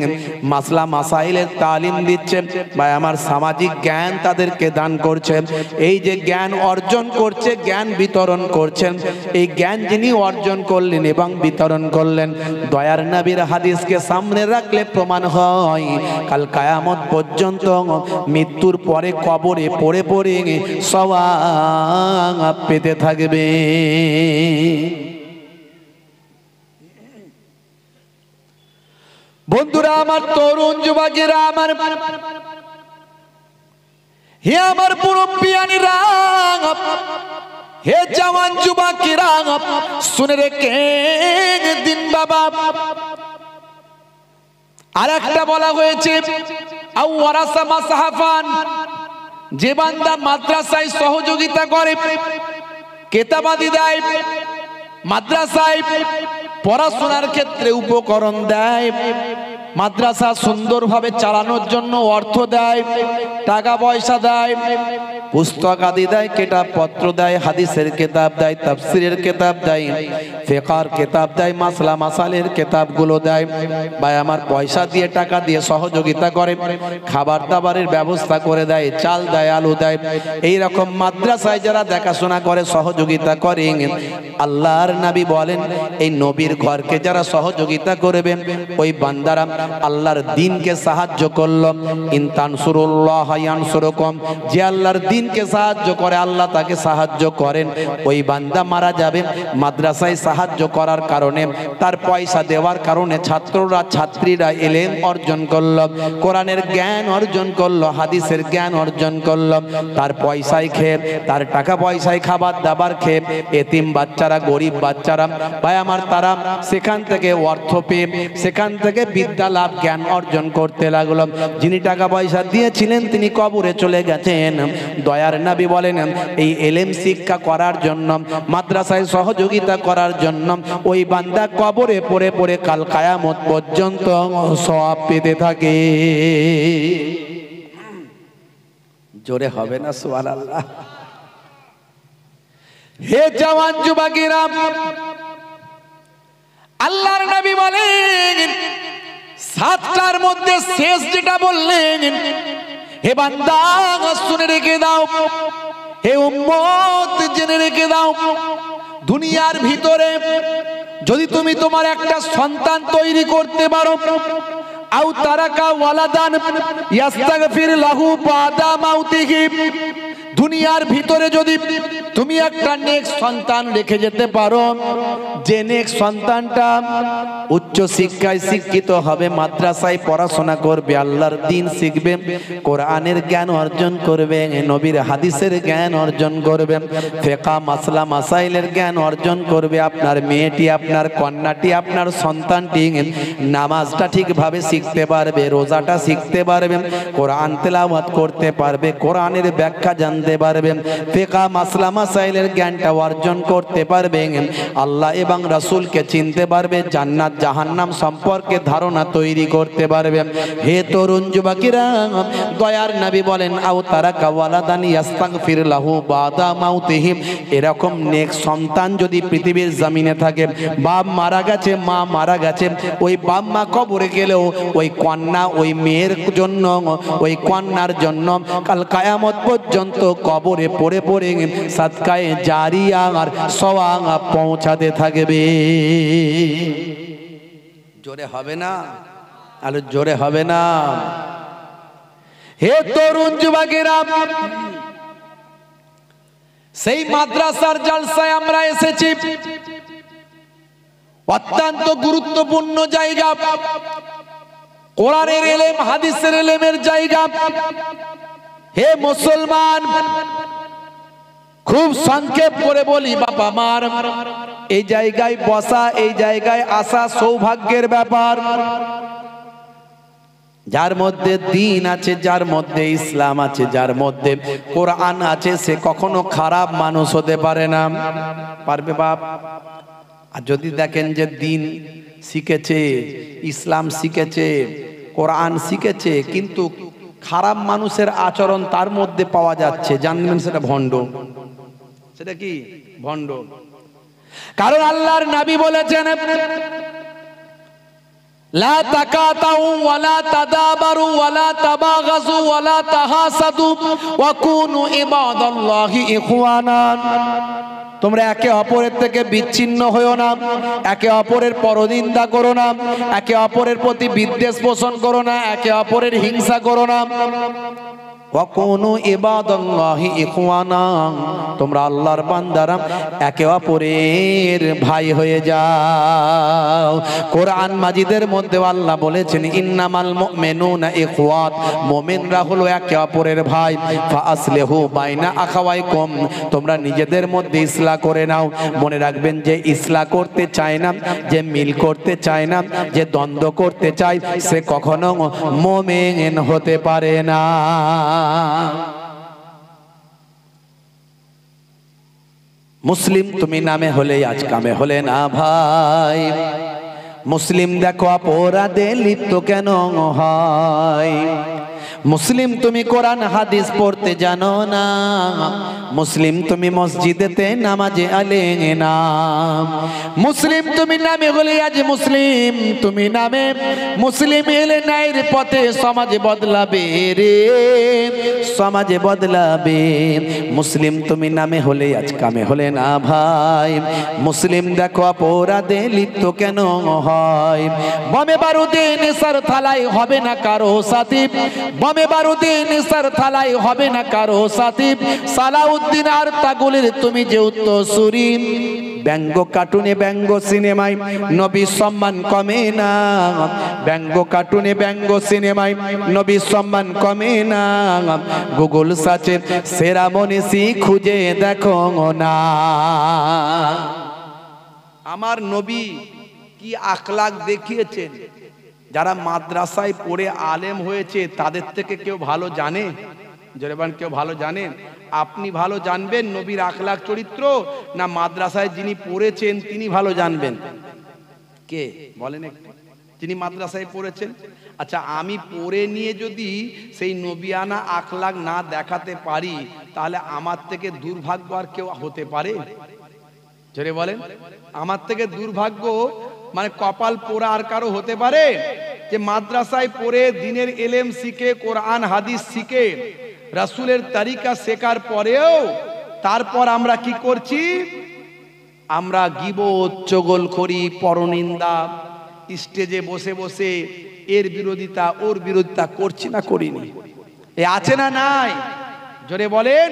মাসলা মাসাইলের তালিম দিচ্ছেন ভাই আমার, সামাজিক জ্ঞান তাদেরকে দান করছেন। এই যে জ্ঞান অর্জন করছে, জ্ঞান বিতরণ করছেন, এই জ্ঞান যিনি অর্জন করলেন এবং বিতরণ করলেন, দয়ার নবীর হাদিসকে সামনে রাখলে প্রমাণ হয় কাল কিয়ামত পর্যন্ত মৃত্যুর পরে কবরে পড়ে পড়ে সওয়াব পেতে থাকবে। বন্ধুরা আমার, তরুণ যুবকেরা আমার, হে আমার মুরব্বিয়ানিরা, হে জওয়ান যুবকেরা, শুনে রেখে দিন বাবা। আর একটা বলা হয়েছে, আও ওয়ারাসা মাসহাফান, যে বান্দা মাদ্রাসায় সহযোগিতা করে, কেতাবাদি দেয়, মাদ্রাসায় পড়াশোনার ক্ষেত্রে উপকরণ দেয়, মাদ্রাসা সুন্দরভাবে চালানোর জন্য অর্থ দেয়, টাকা পয়সা দেয়, পুস্তক আদি দেয়, কিতাব পত্র দেয়, হাদিসের কিতাব দেয়, তাফসীরের কিতাব দেয়, ফিকহের কিতাব দেয়, মাসলা মাসাইলের কিতাবগুলো দেয় ভাই আমার, পয়সা দিয়ে টাকা দিয়ে সহযোগিতা করে, খাবার দাবারের ব্যবস্থা করে দেয়, চাল দেয়, আলু দেয়। এই রকম মাদ্রাসায় যারা দেখাশোনা করে, সহযোগিতা করে, আল্লাহর নবী বলেন, এই নবীর ঘরকে যারা সহযোগিতা করবে, ওই বান্দারা আল্লাহর দ্বীনকে সাহায্য করলো। ইন তানসুরুল্লাহ ইয়ানসুরকুম, যে আল্লাহর দ্বীনকে সাহায্য করে আল্লাহ তাকে সাহায্য করেন। ওই বান্দা মারা যাবে মাদ্রাসায় সাহায্য করার কারণে, তার পয়সা দেওয়ার কারণে ছাত্ররা ছাত্রীরা ইলম অর্জন করলো, কোরআনের জ্ঞান অর্জন করলো, হাদিসের জ্ঞান অর্জন করলো, তার পয়সায় খেয়ে, তার টাকা পয়সায় খাবার দাবার খেয়ে এতিম বাচ্চারা, গরিব বাচ্চারা ভাই আমার, তারা সেখান থেকে অর্থ পেয়ে, সেখান থেকে বিদ্যা লাভ জ্ঞান অর্জন করতে লাগলো। যিনি টাকা পয়সা দিয়েছিলেন তিনি কবরে চলে গেছেন। দয়ার নবী বলেন এই এলেম শিক্ষা করার জন্য, মাদ্রাসায় সহযোগিতা করার জন্য ওই বান্দা কবরে পড়ে পড়ে কাল কিয়ামত পর্যন্ত সওয়াব পেতে থাকে। জোরে হবে না সুবহানাল্লাহ? হে জওয়ান যুবকেরা, আল্লাহর নবী বলেন সাতটার মধ্যে শেষ যেটা বললেন, হে বান্দা শুনে রেখে দাও, হে উম্মত জেনে রেখে দাও, দুনিয়ার ভিতরে যদি তুমি তোমার একটা সন্তান তৈরি করতে পারো, আও তারাকা ওয়ালাদান ইস্তাগফির লাহু বাদা মাউতিহি, দুনিয়ার ভিতরে যদি তুমি একটা নেক সন্তান রেখে যেতে পারো, যে নেক সন্তানটা উচ্চ শিক্ষায় শিক্ষিত হবে, মাদ্রাসায় পড়াশোনা করবে, আল্লাহর দ্বীন শিখবে, কোরআনের জ্ঞান অর্জন করবে, নবীর হাদিসের জ্ঞান অর্জন করবে, ফিকহ মাসলা মাসাইলের জ্ঞান অর্জন করবে, আপনার মেয়েটি, আপনার কন্যাটি, আপনার সন্তানটি নামাজটা ঠিকভাবে শিখতে পারবে, রোজাটা শিখতে পারবে, কোরআন তেলাওয়াত করতে পারবে, কোরআনের ব্যাখ্যা জানতে পারবে, ফিকহ মাসলা মাসাইলের জ্ঞানটা অর্জন করতে পারবে, আল্লাহ এবং রাসূলকে চিনতে পারবে, জান্নাত জাহান্নাম সম্পর্কে ধারণা তৈরি করতে পারবে। হে তরুণ যুবকেরা, দয়ার নবী বলেন আও তারাকা ওয়ালাদান ইস্তাগফির লাহু বাদা মাউতিহি, এরকম নেক সন্তান যদি পৃথিবীর জমিনে থাকে, বাপ মারা গেছে, মা মারা গেছে, ওই বাপ মা কবরে গেলেও ওই কন্যা, ওই মেয়ের জন্য, ওই কন্যার জন্য কাল কিয়ামত পর্যন্ত কবরে পড়ে পড়ে সাদকায়ে জারিয়া আর সওয়াব পৌঁছাতে থাকবে। জোরে হবে না? আলো জোরে হবে না? হে তরুণ যুবকেরা, সেই মাদ্রাসার জলসায় আমরা এসেছি, অত্যন্ত গুরুত্বপূর্ণ জায়গা, কোরআনের ইলম হাদিসের ইলমের জায়গা। হে মুসলমান, খুব সংক্ষেপ করে বলি বাবা মার, এই জায়গায় বসা, এই জায়গায় আসা সৌভাগ্যের ব্যাপার। যার মধ্যে দ্বীন আছে, যার মধ্যে ইসলাম আছে, যার মধ্যে কোরআন আছে, সে কখনো খারাপ মানুষ হতে পারে না। পারবে বাপ? আর যদি দেখেন যে দ্বীন শিখেছে, ইসলাম শিখেছে, কোরআন শিখেছে, কিন্তু খারাপ মানুষের আচরণ তার মধ্যে পাওয়া যাচ্ছে, জানবেন সেটা ভণ্ড। সেটা কি? ভণ্ড। কারণ আল্লাহর নবী বলেছেন লা তাকাতাউ ওয়ালা তাদাবারু ওয়ালা তাবাগাজু ওয়ালা তাহাসাদু ওয়া কুনু ইবাদাল্লাহি ইখওয়ানা, তোমরা একে অপরের থেকে বিচ্ছিন্ন হইও না, একে অপরের পরনিন্দা করো না, একে অপরের প্রতি বিদ্বেষ পোষণ করো না, একে অপরের হিংসা করো না। ওয়াকুনু ইবাদাল্লাহি ইখওয়ানা, তোমরা আল্লাহর বান্দারা একে অপরের ভাই হয়ে যাও। কোরআন মাজিদের মধ্যে আল্লাহ বলেছেন ইন্নামাল মুমিনুনা ইখওয়াত, মুমিনরা হলো একে অপরের ভাই। ফাআসলিহু বাইনা আখাওয়াইকুম, তোমরা নিজেদের মধ্যে ইসলাহ করে নাও। মনে রাখবেন, যে ইসলাহ করতে চায় না, যে মিল করতে চায় না, যে দ্বন্দ্ব করতে চায়, সে কখনো মুমিন হতে পারে না। মুসলিম তুমি নামে হলে আজ কামে হলে না ভাই। মুসলিম দেখো অপরাধে লিপ্ত কেন হয়। মুসলিম তুমি কোরআন হাদিস পড়তে জানো না। মুসলিম তুমি মসজিদেতে নামাজে আলে না। মুসলিম তুমি নামে হলে আজ মুসলিম তুমি নামে মুসলিম এলে নাইর পথে সমাজে বদলাবে রে, সমাজে বদলাবে। মুসলিম তুমি নামে হলে আজ কামে হলে না ভাই। মুসলিম দেখো অপরাধে লিপ্ত কেন হয়। বমে বারুদে নেশার থালায় হবে না কারো সাথী, বমে বারুদে নেশার থালায় হবে না কারো সাথী। সালাউদ্দিন আর তাগুলের তুমি যে উত্তরসূরি। ব্যঙ্গ কার্টুনে ব্যঙ্গ সিনেমায় নবীর সম্মান কমে না। ব্যঙ্গ কার্টুনে ব্যঙ্গ সিনেমায় নবীর সম্মান কমে না। গুগল সার্চে সেরা মনীষী খুঁজে দেখো না। আমার নবী কি আখলাক দেখিয়েছেন, যারা মাদ্রাসায় পড়ে আলেম হয়েছে তাদের থেকে কেউ ভালো জানে? জোরেবান কেউ ভালো জানেন? আপনি ভালো জানবেন নবীর আখলাক চরিত্র, না মাদ্রাসায় যিনি পড়েছেন তিনি ভালো জানবেন? কে বলেন একটু, যিনি মাদ্রাসায় পড়েছেন। আচ্ছা, আমি পড়ে নিয়ে যদি সেই নবিয়ানা আখলাক না দেখাতে পারি, তাহলে আমার থেকে দুর্ভাগ্য আর কেউ হতে পারে? জোরে বলেন, আমার থেকে দুর্ভাগ্য মানে কপাল পোড়া আর কারো হতে পারে? যে মাদ্রাসায় পড়ে দিনের এলেম শিখে, কোরআন হাদিস শিখে, রাসূলের তরিকা শেখার পরেও তারপর আমরা কি করছি? আমরা গীবত, চগলখড়ি, পরনিন্দা, স্টেজে বসে বসে এর বিরোধিতা ওর বিরোধিতা করছি না করিনি? এ আছে না নাই? জোরে বলেন।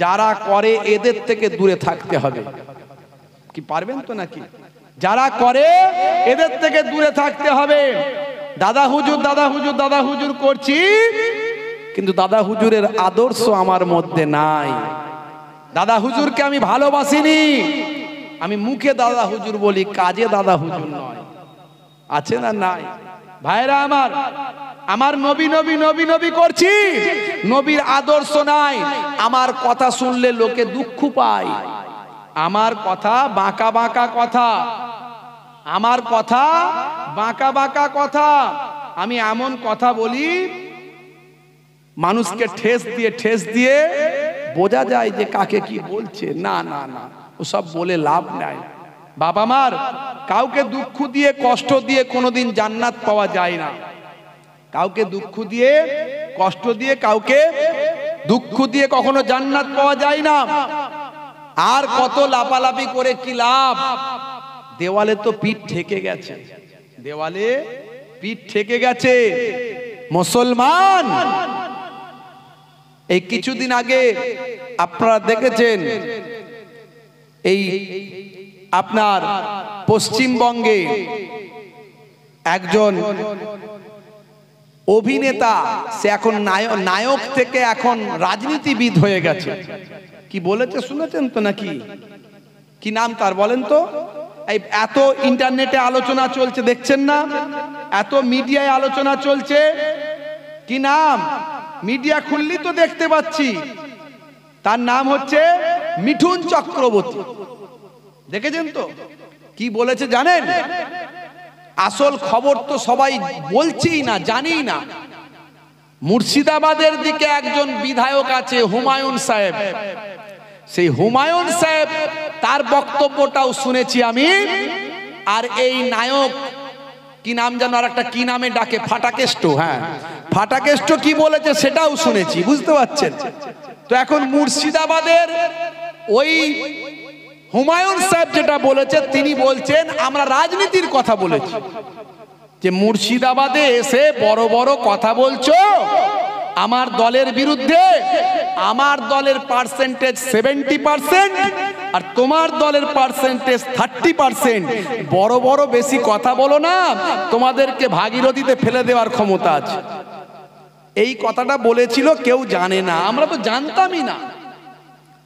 যারা করে এদের থেকে দূরে থাকতে হবে। কি পারবেন তো নাকি? যারা করে এদের থেকে দূরে থাকতে হবে। দাদা হুজুর দাদা হুজুর দাদা হুজুর করছি, কিন্তু দাদা হুজুরের আদর্শ আমার মধ্যে নাই। দাদা হুজুরকে আমি ভালোবাসিনি, আমি মুখে দাদা হুজুর বলি, কাজে দাদা হুজুর নয়। আছে না নাই? ভাইরা আমার, আমার নবী নবী নবী নবী করছি, নবীর আদর্শ নাই। আমার কথা শুনলে লোকে দুঃখ পায়, আমার কথা বাঁকা বাঁকা কথা, আমার কথা বাঁকা বাঁকা কথা। আমি এমন কথা বলি মানুষকে ঠেস দিয়ে বোঝা যায় যে কাকে কি বলছে। না না না, ওসব বলে লাভ নাই। বাবা মার, কাউকে দুঃখ দিয়ে কষ্ট দিয়ে কোনোদিন জান্নাত পাওয়া যায় না। কাউকে দুঃখ দিয়ে কষ্ট দিয়ে, কাউকে দুঃখ দিয়ে কখনো জান্নাত পাওয়া যায় না। আর কত লাপালাপি করে কি লাভ? দেওয়ালে তো পিঠ ঠেকে গেছে, দেওয়ালে পিঠ ঠেকে গেছে। মুসলমান, এই কিছুদিন আগে আপনারা দেখেছেন, এই আপনার পশ্চিমবঙ্গে একজন অভিনেতা, সে এখন নায়ক থেকে এখন রাজনীতিবিদ হয়ে গেছে। কি বলেছে শুনেছেন তো নাকি? কি নাম তার বলেন তো? এই এত ইন্টারনেটে আলোচনা চলছে, দেখছেন না? এত মিডিয়ায় আলোচনা চলছে, কি নাম? মিডিয়া খুললি তো দেখতে পাচ্ছি। তার নাম হচ্ছে মিঠুন চক্রবর্তী। দেখেছেন তো কি বলেছে জানেন? আসল খবর তো সবাই বলছেই না, জানি না। মুর্শিদাবাদের দিকে একজন বিধায়ক আছে হুমায়ুন সাহেব, সেই হুমায়ুন সাহেব তার বক্তব্যটাও শুনেছি আমি। আর এই নায়ক কি নাম জানো, আর একটা কি নামে ডাকে, ফাটাকেষ্ট, হ্যাঁ ফাটাকেষ্ট কি বলেছে সেটাও শুনেছি, বুঝতে পারছেন তো? এখন মুর্শিদাবাদের ওই হুমায়ুন সাহেব যেটা বলেছে, তিনি বলছেন আমরা রাজনীতির কথা বলেছি, যে মুর্শিদাবাদে এসে বড় বড় কথা বলছো আমার দলের বিরুদ্ধে। আমার দলের পার্সেন্টেজ 70% আর তোমার দলের পার্সেন্টেজ 30%। বড় বড় বেশি কথা বলো না, তোমাদেরকে ভাগীরথীতে ফেলে দেওয়ার ক্ষমতা আছে। এই কথাটা বলেছিল, কেউ জানে না, আমরা তো জানতামই না,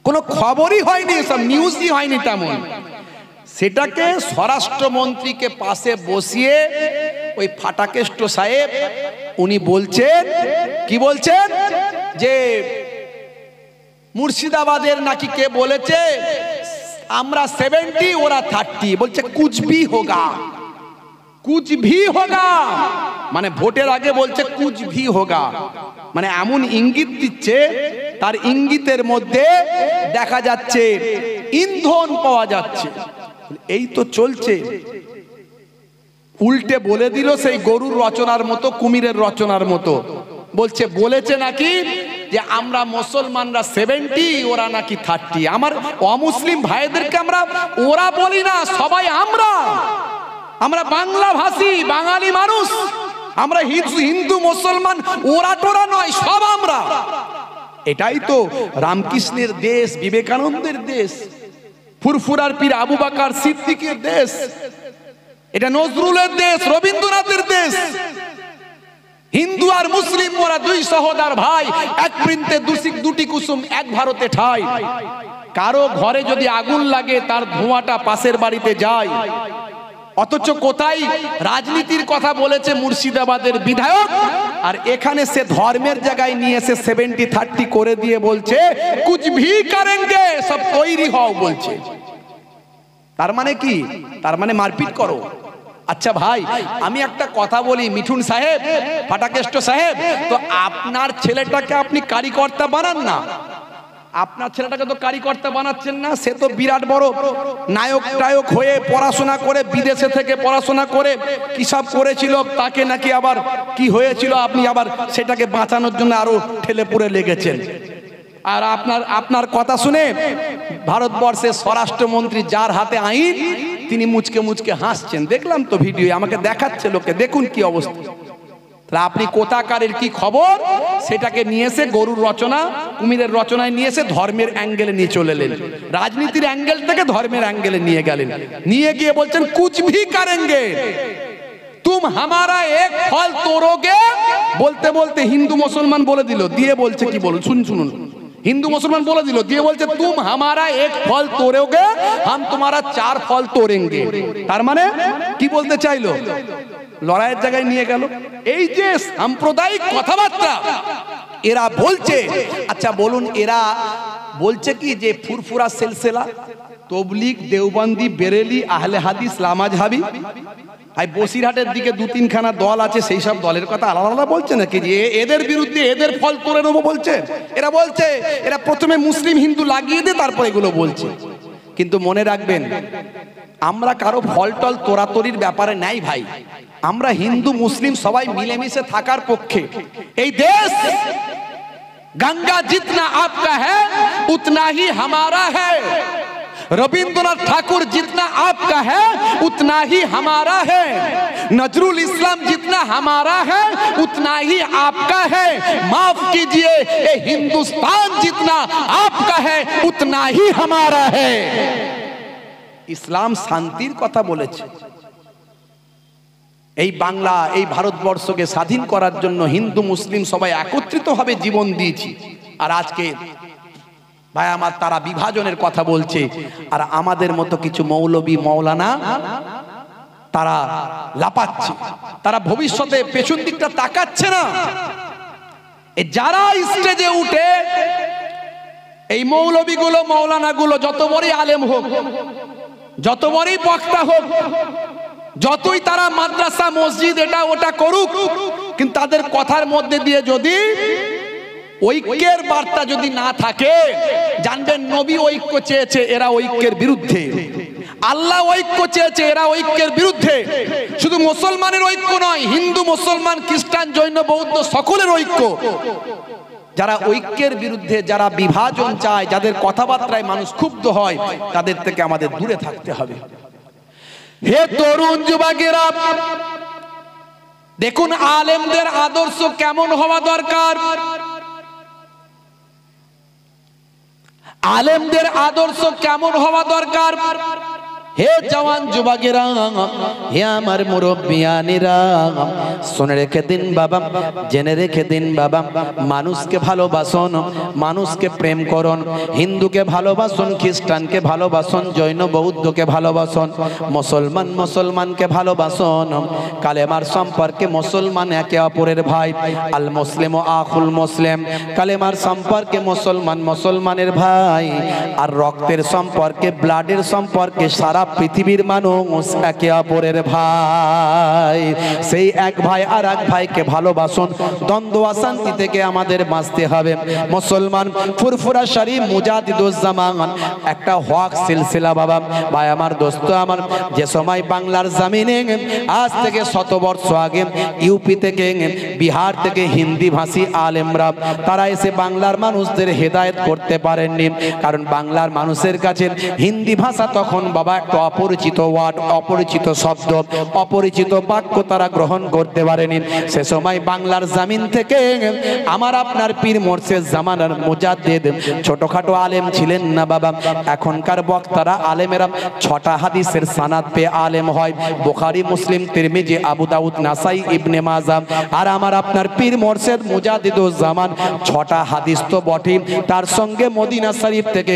কোনো খবরই হয়নি, সব নিউজই হয়নি তেমন। সেটাকে স্বরাষ্ট্রমন্ত্রীকে পাশে বসিয়ে ওই ফাটাকেষ্ট সাহেব উনি বলছেন, কি বলছেন, যে মুর্শিদাবাদের নাকি কে বলেছে আমরা 70 ওরা 30, বলছে কুছ ভি হোগা, কুছ ভি হোগা, মানে ভোটের আগে বলছে কুছ ভি হোগা, মানে এমন ইঙ্গিত দিচ্ছে, তার ইঙ্গিতের মধ্যে দেখা যাচ্ছে ইন্ধন পাওয়া যাচ্ছে। এই তো চলছে। উল্টে বলে দিল সেই গরুর রচনার মতো, কুমিরের রচনার মতো, বলছে বলেছে নাকি যে আমরা মুসলমানরা 70 ওরা নাকি 30। আমার অমুসলিম ভাইদেরকে আমরা ওরা বলি না, সবাই আমরা বাংলা ভাষী বাঙালি মানুষ, আমরা হিন্দু মুসলমান ওরা টোরা নয়, সব আমরা। এটাই তো রামকৃষ্ণের দেশ, বিবেকানন্দের দেশ, ফুরফুরার পীর আবু বকর সিদ্দিকের দেশ, এটা নজরুলের দেশ, রবীন্দ্রনাথের দেশ। হিন্দু আর মুসলিম ওরা দুই সহোদর ভাই, এক বৃন্তে দুটি কুসুম এক ভারতে ঠাই। কারো ঘরে যদি আগুন লাগে তার ধোঁয়াটা পাশের বাড়িতে যায়, অথচ কোথায় রাজনীতির কথা বলেছে মুর্শিদাবাদের বিধায়ক, আর এখানে সে ধর্মের জায়গায় নিয়ে এসে 70-30 করে দিয়ে বলছে কুছ ভি করেঙ্গে, সব তৈরি হও বলছে। তার মানে কি? তার মানে মারপিট করো। আচ্ছা ভাই, আমি একটা কথা বলি, মিঠুন সাহেব, ফাটাকেষ্ট সাহেব, তো আপনার ছেলেটাকে আপনি কারিকর্তা বানান না। আপনার ছেলেটাকে তো কারিকর্তা বানাচ্ছেন না, সে তো বিরাট বড় নায়ক টায়ক হয়ে পড়াশোনা করে, বিদেশে থেকে পড়াশোনা করে কি সব করেছিল, তাকে নাকি আবার কি হয়েছিল, আপনি আবার সেটাকে বাঁচানোর জন্য আরো ঠেলে পড়ে লেগেছেন। আর আপনার কথা শুনে ভারতবর্ষের স্বরাষ্ট্রমন্ত্রী, যার হাতে আইন, তিনি মুচকে মুচকে হাসছেন। দেখলাম তো ভিডিও, আমাকে দেখাচ্ছে লোকে, দেখুন কি অবস্থা। তাহলে আপনি কোথাকারের কি খবর, সেটাকে নিয়ে এসে গরুর রচনা, কুমিরের রচনায় নিয়ে এসে ধর্মের অ্যাঙ্গেলে নিয়ে চলে এলেন, রাজনীতির অ্যাঙ্গেল থেকে ধর্মের অ্যাঙ্গেলে নিয়ে গেলেন। নিয়ে গিয়ে বলছেন কুছ ভি করেঙ্গে, তুম হামারা এক ফল তোড়োগে। বলতে বলতে হিন্দু মুসলমান বলে দিল, দিয়ে বলছে কি বলুন, শুনুন, হিন্দু মুসলমান বলে দিল, দিয়ে বলছে তুম হামারা এক ফল তোড়োগে, হাম তোমারা 4 ফল তোড়েঙ্গে। তার মানে কি বলতে চাইলো? লড়াইয়ের জায়গায় নিয়ে গেল। এই যে সাম্প্রদায়িক কথাবার্তা এরা বলছে, আচ্ছা বলুন, এরা বলছে কি যে ফুরফুরা সিলসিলা, তবলিগ, দেওবন্দি, বেরেলি, আহলে হাদিস, লামাজহাবি, আর বসিরহাটের দিকে 2-3 খানা দল আছে, সেই সব দলের কথা আলাদা আলাদা বলছে নাকি যে এদের বিরুদ্ধে এদের ফল তোড়ে নেবো বলছে? এরা বলছে এরা প্রথমে মুসলিম হিন্দু লাগিয়ে দে, তারপর এগুলো বলছে। কিন্তু মনে রাখবেন, আমরা কারো ফল টল তোড়াতড়ির ব্যাপারে নাই ভাই। আমরা হিন্দু মুসলিম সবাই মিলেমিশে থাকার পক্ষে। এই দেশ গঙ্গা जितना आपका है उतना ही हमारा है, रविंद्रनाथ ठाकुर जितना आपका है उतना ही हमारा है, नजरुल इस्लाम जितना हमारा है उतना ही आपका है, माफ कीजिए ये हिंदुस्तान जितना आपका है उतना ही हमारा है। इस्लाम शांतिर कथा बोलेছে। এই বাংলা, এই ভারতবর্ষকে স্বাধীন করার জন্য হিন্দু মুসলিম সবাই একত্রিত ভাবে জীবন দিয়েছি। আর আজকে ভাই আমার, তারা বিভাজনের কথা বলছে। আর আমাদের মতো কিছু মৌলবী মৌলানা তারা লাপাচ্ছে, তারা ভবিষ্যতে পেছন দিকটা তাকাচ্ছে না। যারা স্টেজে উঠে এই মৌলবীগুলো, মৌলানাগুলো, যত বড়ই আলেম হোক, যত বড়ই বক্তা হোক, যতই তারা মাদ্রাসা মসজিদ এটা ওটা করুক, কিন্তু তাদের কথার মধ্যে দিয়ে যদি ঐক্যের বার্তা যদি না থাকে, জানবেন নবী ঐক্য চেয়েছে, এরা ঐক্যের বিরুদ্ধে। আল্লাহ ঐক্য চেয়েছে, এরা ঐক্যের বিরুদ্ধে। শুধু মুসলমানের ঐক্য নয়, হিন্দু, মুসলমান, খ্রিস্টান, জৈন, বৌদ্ধ সকলের ঐক্য। যারা ঐক্যের বিরুদ্ধে, যারা বিভাজন চায়, যাদের কথাবার্তায় মানুষ ক্ষুব্ধ হয়, তাদের থেকে আমাদের দূরে থাকতে হবে। হে তরুণ যুবকেরা, দেখুন আলেমদের আদর্শ কেমন হওয়া দরকার। আলেমদের আদর্শ কেমন হওয়া দরকার। হে জওয়ান যুবকেরা, হে আমার মুরব্বিয়ানেরা, শুনে রেখে দিন বাবা, জেনে রেখে দিন বাবা, মানুষকে ভালোবাসুন, মানুষকে প্রেম করুন, হিন্দুকে ভালোবাসুন, খ্রিস্টানকে ভালোবাসুন, জৈন বৌদ্ধকে ভালোবাসুন, মুসলমান মুসলমানকে ভালোবাসুন। কালেমার সম্পর্কে মুসলমান একে অপরের ভাই, আল মুসলিম ও আখুল মুসলিম। কালেমার সম্পর্কে মুসলমান মুসলমানের ভাই, আর রক্তের সম্পর্কে, ব্লাডের সম্পর্কে সারা পৃথিবীর মানুষ একে অপরের ভাই। সেই এক ভাই আর এক ভাইকে ভালোবাসুন। দ্বন্দ্ব অশান্তি থেকে আমাদের বাঁচতে হবে। মুসলমান ফুরফুরা শরীফ মুজাদ্দিদুজ্জামান একটা হক সিলসিলা বাবা। ভাই আমার, দোস্ত আমার, যে সময় বাংলার জমিনে আজ থেকে 100 বছর আগে ইউপি থেকে, বিহার থেকে হিন্দি ভাষী আলেমরা তারা এসে বাংলার মানুষদের হেদায়েত করতে পারেননি, কারণ বাংলার মানুষের কাছে হিন্দি ভাষা তখন বাবা একটা অপরিচিত ওয়ার্ড, অপরিচিত শব্দ, অপরিচিত বাক্য তারা গ্রহণ করতে পারেনি। সে সময় বাংলার জমিন থেকে আমার আপনার পীর মোর্শেদ জামানার মুজাদ্দিদ ছোটখাটো আলেম ছিলেন না বাবা। এখনকার বক্তারা আলেমেরা 6টা হাদিসের সানাদ পেয়ে আলেম হয়, বুখারী, মুসলিম, তিরমিজি, আবু দাউদ, নাসাই, ইবনে মাজাহ। আর আমার আপনার পীর মোর্শেদ মুজাদ্দিদুজ্জামান 6টা হাদিস তো বটে, তার সঙ্গে মদিনা শরীফ থেকে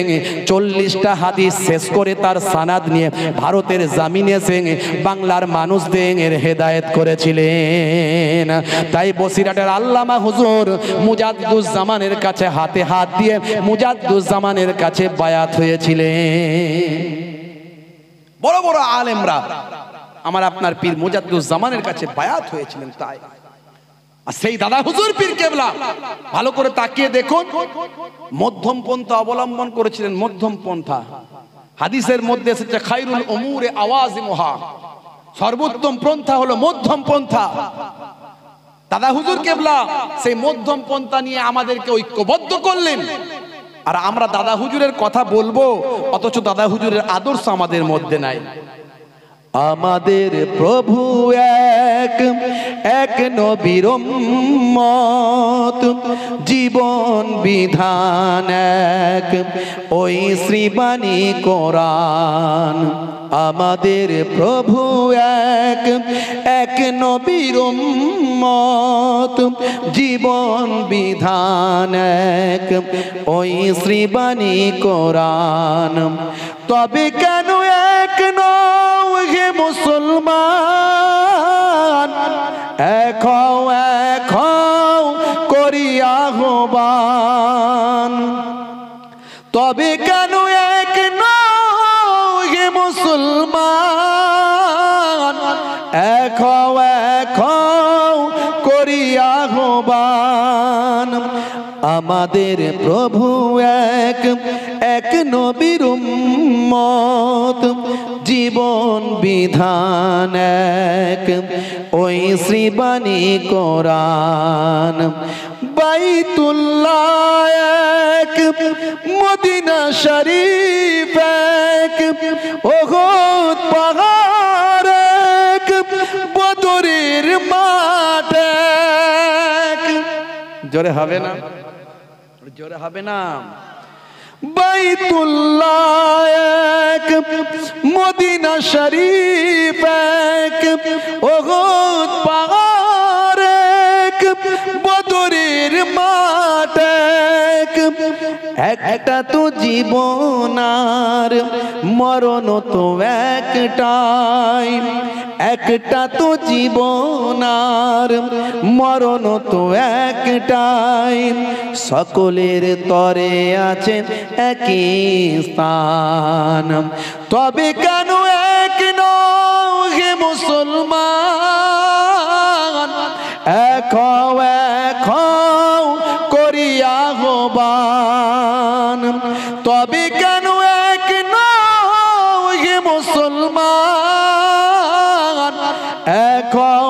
40টা হাদিস শেষ করে তার সানাদ নিয়ে দিয়ে ভারতের জামিনে এসে বাংলার মানুষদের হেদায়েত করেছিলেন। তাই বসিরহাটের আল্লামা হুজুর মুজাদ্দুজ্জামানের কাছে হাতে হাত দিয়ে মুজাদ্দুজ্জামানের কাছে বায়াত হয়েছিলেন। বড় বড় আলেমরা আমার আপনার পীর মুজাদ্দুজ্জামানের কাছে বায়াত হয়েছিলেন। তাই আর সেই দাদা হুজুর পীর কেবলা ভালো করে তাকিয়ে দেখুন, মধ্যম পন্থা অবলম্বন করেছিলেন। মধ্যম পন্থা হাদিসের মধ্যে এসেছে খায়রুল উমুরে আওয়াজিমুহা, সর্বোত্তম পন্থা হলো মধ্যম পন্থা। দাদা হুজুর কেবলা সেই মধ্যম পন্থা নিয়ে আমাদেরকে ঐক্যবদ্ধ করলেন। আর আমরা দাদা হুজুরের কথা বলবো, অথচ দাদা হুজুরের আদর্শ আমাদের মধ্যে নাই। আমাদের প্রভু এক, এক নবীর উম্মত, জীবন বিধান এক, ওই শ্রীবাণী কোরআন। আমাদের প্রভু এক, এক নবীর উম্মত, জীবন বিধান এক, ওই শ্রীবাণী কোরআন। তবে কেন এক নও হে মুসলমান, এক হও করিয়া আহ্বান। তবে কেন এক নও হে মুসলমান, এক হও করিয়া আহ্বান। আমাদের প্রভু এক, এক নবীর উম্মত, জীবন বিধান এক, ওই শ্রীবাণী কোরআন। বাইতুল্লাহ এক, মদিনা শরীফ এক, উহুদ পাহাড় এক, বদরের মাঠ এক। জোরে হবে না? জোরে হবে না? বাইতুল্লাহ এক, মদিনা শরীফ এক, উহুদ পাহাড় এক, বদরের মাঠ এক। একটা তো জীবন আর মরণ তো একটাই, একটা তো জীবন আর মরণ তো একটাই। সকলের তরে আছে একই স্থান। তবে কেন এক নও হে মুসলমান, এক হও করিয়া আহ্বান। তবে কেন এক নও হে মুসলমান, এক হও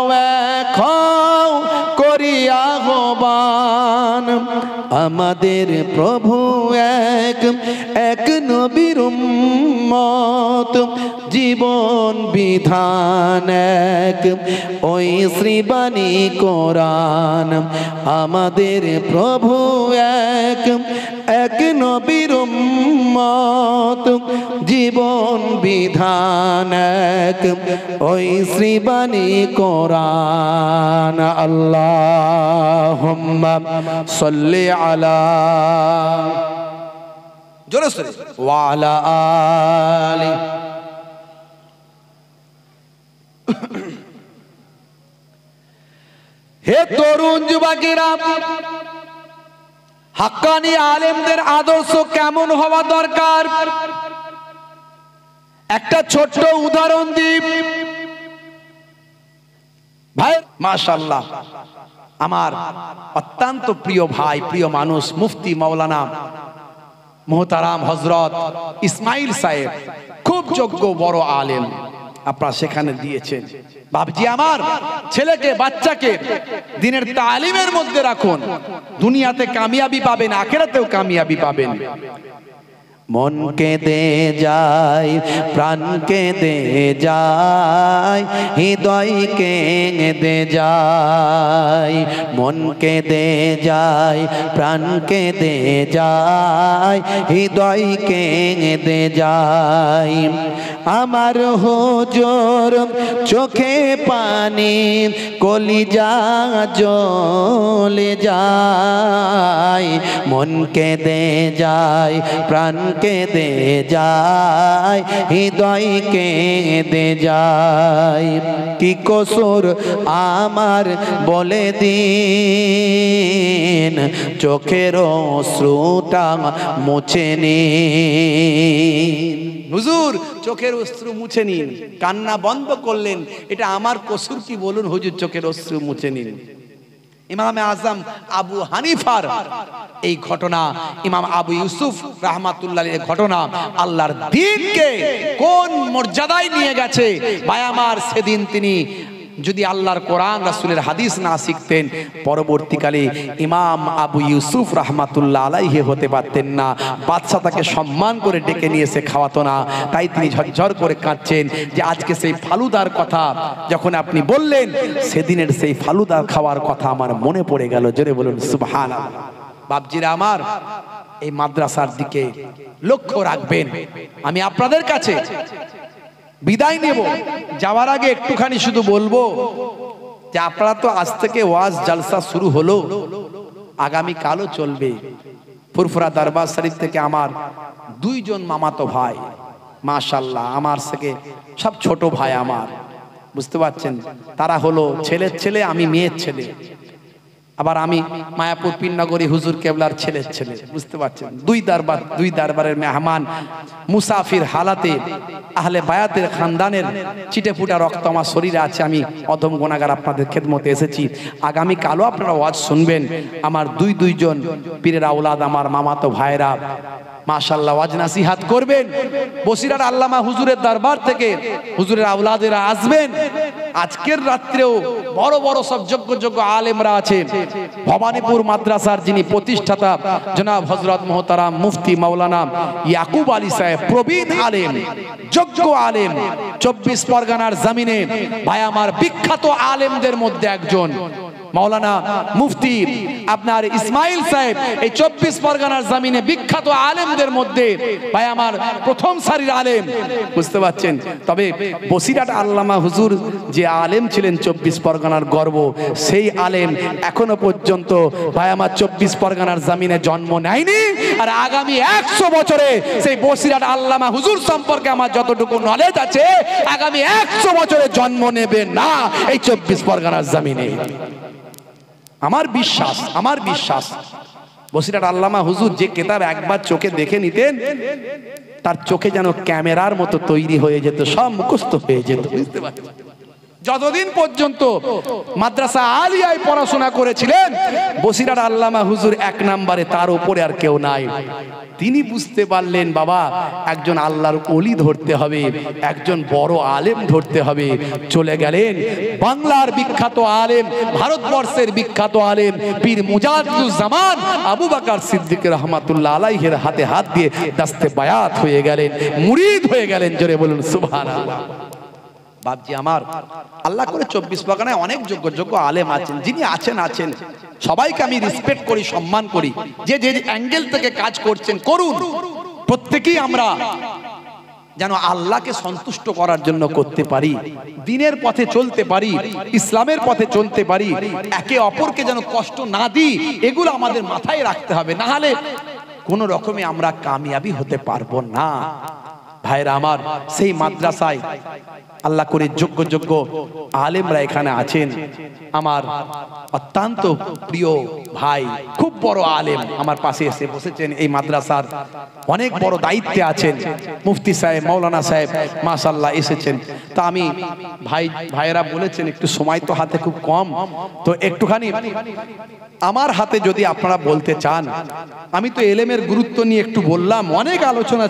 করিয়া আহ্বান। আমাদের প্রভু এক, এক নবীর উম্মত, জীবন বিধান এক, ওই শ্রীবাণী কোরআন। আমাদের প্রভু এক, এক নবীর উম্মত, জীবন বিধান এক, ওই শ্রীবাণী কোরআন। আল্লাহুম্মা সাল্লি আলা জোরে সোরে ওয়া আলা আলি। হে তরুণ যুবকেরা, হাক্কানি আলেমদের আদর্শ কেমন হওয়া দরকার একটা ছোট্ট উদাহরণ দিই ভাই। মাশাআল্লাহ, আমার অত্যন্ত প্রিয় ভাই, প্রিয় মানুষ, মুফতি মাওলানা মোহতারাম হযরত ইসমাইল সাহেব, খুব যোগ্য বড় আলেম, আপনারা সেখানে দিয়েছেন। বাবজি, আমার ছেলেকে বাচ্চাকে দ্বীনের তালিমের মধ্যে রাখুন, দুনিয়াতে কামিয়াবি পাবেন, আখিরাতেও কামিয়াবি পাবেন। মন কেঁদে যায়, প্রাণ কেঁদে যায়, হৃদয় কেঁদে যায়। মন কেঁদে যায়, প্রাণ কেঁদে যায়, হৃদয় কেঁদে যায়। আমার হুজুর চোখে পানি, কলিজা জ্বলে যায়। মন কেঁদে যায়, প্রাণ কেঁদে যায়, হৃদয় কেঁদে যায়। কি কসুর আমার বলে দিন, চোখের অশ্রুটা মুছে নিন। হুজুর চোখের অশ্রু মুছে নিন, কান্না বন্ধ করলেন, এটা আমার কসুর কি বলুন হুজুর, চোখের অশ্রু মুছে নিন। ইমামে আজম আবু হানিফার এই ঘটনা, ইমাম আবু ইউসুফ রাহমাতুল্লাহ আলাইহির ঘটনা আল্লাহর দ্বীনকে কোন মর্যাদায় নিয়ে গেছে ভাই আমার। সেদিন তিনি যদি আল্লাহর কোরআন রাসূলের হাদিস না শিখতেন, পরবর্তীকালে ইমাম আবু ইউসুফ রাহমাতুল্লাহ আলাইহি হতে পারতেন না। বাদশা তাকে সম্মান করে ডেকে নিয়ে এসে খাওয়াতো না, তাই তিনি ঝরঝর করে কাঁদছেন যে আজকে সেই ফালুদার কথা যখন আপনি বললেন, সেদিনের সেই ফালুদা খাওয়ার কথা আমার মনে পড়ে গেল। জোরে বলুন সুবহানাল্লাহ। বাপজিরা আমার, এই মাদ্রাসার দিকে লক্ষ্য রাখবেন। আমি আপনাদের কাছে বিদায় নেব, যাওয়ার আগে একটুখানি শুধু বলবো যে আপনারা তো আজ থেকে ওয়াজ জালসা শুরু হলো, আগামী কালও চলবে। ফুরফুরা দরবার শরীফ থেকে আমার দুইজন মামাতো ভাই, মাশাআল্লাহ আমার থেকে সব ছোট ভাই আমার, বুঝতে পারছেন, তারা হলো ছেলের ছেলে, আমি মেয়ের ছেলে, আবার আমি মায়াপুর পীরনগরী হুজুর কেবলার ছেলের ছেলে, বুঝতে পারছেন। দুই দরবারের মেহমান, মুসাফির হালাতে আহলে বায়াতের খানদানের চিটেফুটা রক্ত আমার শরীরে আছে। আমি অধম গুনাহগার আপনাদের খেদমতে এসেছি। আগামী কালও আপনারা ওয়াজ শুনবেন। আমার দুইজন পীরের আওলাদ, আমার মামাতো ভাইরা মাশাআল্লাহ ওয়াজ নাসিহাত করবেন। বসিরার আল্লামা হুজুরের দরবার থেকে হুজুরের আওলাদেরা আসবেন। আজকের রাত্রেও বড় বড় সব যোগ্য আলেমরা আছেন। ভবানীপুর মাদ্রাসার যিনি প্রতিষ্ঠাতা জনাব হযরত মুহতারাম মুফতি মাওলানা ইয়াকুব আলী সাহেব, প্রবীণ আলেম, যোগ্য আলেম, 24 পরগনার জমিনে ভাই আমার বিখ্যাত আলেমদের মধ্যে একজন। মাওলানা মুফতি আপনার ইসমাইল সাহেব এই 24 পরগনার জমিনে বিখ্যাত আলেমদের মধ্যে ভাই আমার প্রথম সারির আলেম, বুঝতে পারছেন। তবে বসিরহাট আল্লামা হুজুর যে আলেম ছিলেন 24 পরগনার গর্ব, সেই আলেম এখনো পর্যন্ত ভাই আমার 24 পরগনার জমিনে জন্ম নেয়নি। আর আগামী 100 বছরে সেই বসিরহাট আল্লামা হুজুর সম্পর্কে আমার যতটুকু নলেজ আছে, আগামী 100 বছরে জন্ম নেবে না এই 24 পরগনার জমিনে। আমার বিশ্বাস বসিরহাট আল্লামা হুজুর যে কেতাব একবার চোখে দেখে নিতেন, তার চোখে যেন ক্যামেরার মতো তৈরি হয়ে যেত, সব মুখস্থ হয়ে যেত, বুঝতে পারছেন। যতদিন পর্যন্ত মাদ্রাসা আলিয়ায় পড়াশোনা করেছিলেন, বসিরহাট আল্লামা হুজুর 1 নম্বরে, তার উপরে আর কেউ নাই। তিনি বুঝতে পারলেন বাবা একজন আল্লাহর ওলি ধরতে হবে, একজন বড় আলেম ধরতে হবে। চলে গেলেন বাংলার বিখ্যাত আলেম, ভারতবর্ষের বিখ্যাত আলেম পীর মুজাদ্দুজ্জামান আবু বকর সিদ্দিক রহমাতুল্লাহ আলাইহির হাতে হাত দিয়ে দাস্তে বায়াত হয়ে গেলেন, মুরিদ হয়ে গেলেন। জোরে বলুন সুবহানাল্লাহ। বাপজি আমার, আল্লাহ করে 24 পরগনায় অনেক যোগ্য আলেম আছেন, যিনি আছেন সবাইকে আমি রেসপেক্ট করি, সম্মান করি। যে অ্যাঙ্গেল থেকে কাজ করছেন করুন, প্রত্যেকেই আমরা যেন আল্লাহকে সন্তুষ্ট করার জন্য করতে পারি, দ্বীনের পথে চলতে পারি, ইসলামের পথে চলতে পারি, একে অপরকে যেন কষ্ট না দিই, এগুলো আমাদের মাথায় রাখতে হবে, না হলে কোনো রকমে আমরা কামিয়াবি হতে পারবো না। ভাইরা আমার, সেই মাদ্রাসায় আল্লাহ করে যোগ্য আলেমরা এখানে আছেন। আমার অত্যন্ত প্রিয় ভাই, খুব বড় আলেম আমার পাশে এসে বসেছেন, এই মাদ্রাসার অনেক বড় দায়িত্বে আছেন। মুফতি সাহেব, মাওলানা সাহেব মাশাআল্লাহ এসেছেন। তা আমি ভাইয়েরা বলেছেন একটু সময় তো হাতে খুব কম, তো একটুখানি আমার হাতে যদি আপনারা বলতে চান। আমি তো এলেমের গুরুত্ব নিয়ে একটু বললাম, অনেক আলোচনা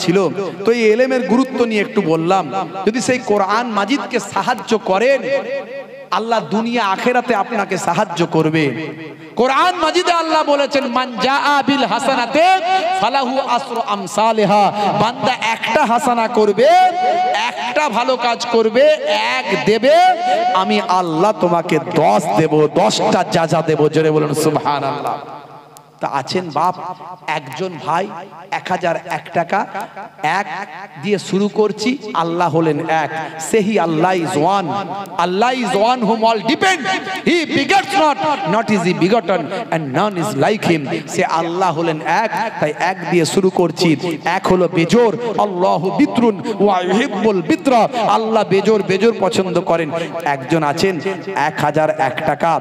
ছিল, তো এই এলেমের গুরুত্ব নিয়ে একটু বললাম। যদি সেই কোরআন মাজিদকে সাহায্য করেন, আল্লাহ দুনিয়া আখেরাতে আপনাকে সাহায্য করবে। কোরআন মাজিদে আল্লাহ বলেছেন, মান জাআ বিল হাসানাতে ফালাহু আসরু আমসালিহা। বান্দা একটা হাসানা করবে, একটা ভালো কাজ করবে, 1 দেবে, আমি আল্লাহ তোমাকে 10 দেব, 10টা জাযা দেব। জোরে বলুন সুবহানাল্লাহ। তা আছেন বাপ একজন ভাই 1001 টাকা এক দিয়ে শুরু করছি, আল্লাহ হলেন এক, সেহি Allah is one, Allah is one whom all depend, he begets not is he begotten and none is like him, সে আল্লাহ হলেন এক, তাই এক দিয়ে শুরু করছি। এক হলো বেজোর, আল্লাহু বিত্রুন ওয়া ইউহিব্বুল বিত্রা, আল্লাহ বেজোর বেজোর পছন্দ করেন। একজন আছেন 1001 টাকা,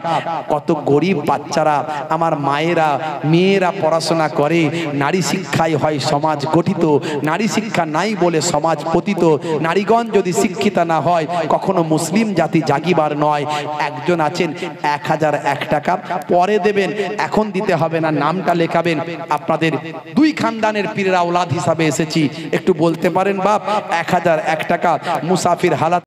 কত গরিব বাচ্চারা আমার মায়েরা মেয়েরা পড়াশোনা করে, নারী শিক্ষায় হয় সমাজ গঠিত, নারী শিক্ষা নাই বলে সমাজ পতিত, নারীগণ যদি শিক্ষিতা না হয় কখনো মুসলিম জাতি জাগিবার নয়। একজন আছেন 1001 টাকা, পরে দেবেন, এখন দিতে হবে না, নামটা লেখাবেন। আপনাদের দুই খানদানের পীরের আওলাদ হিসাবে এসেছি, একটু বলতে পারেন বাপ 1001 টাকা মুসাফির হালাত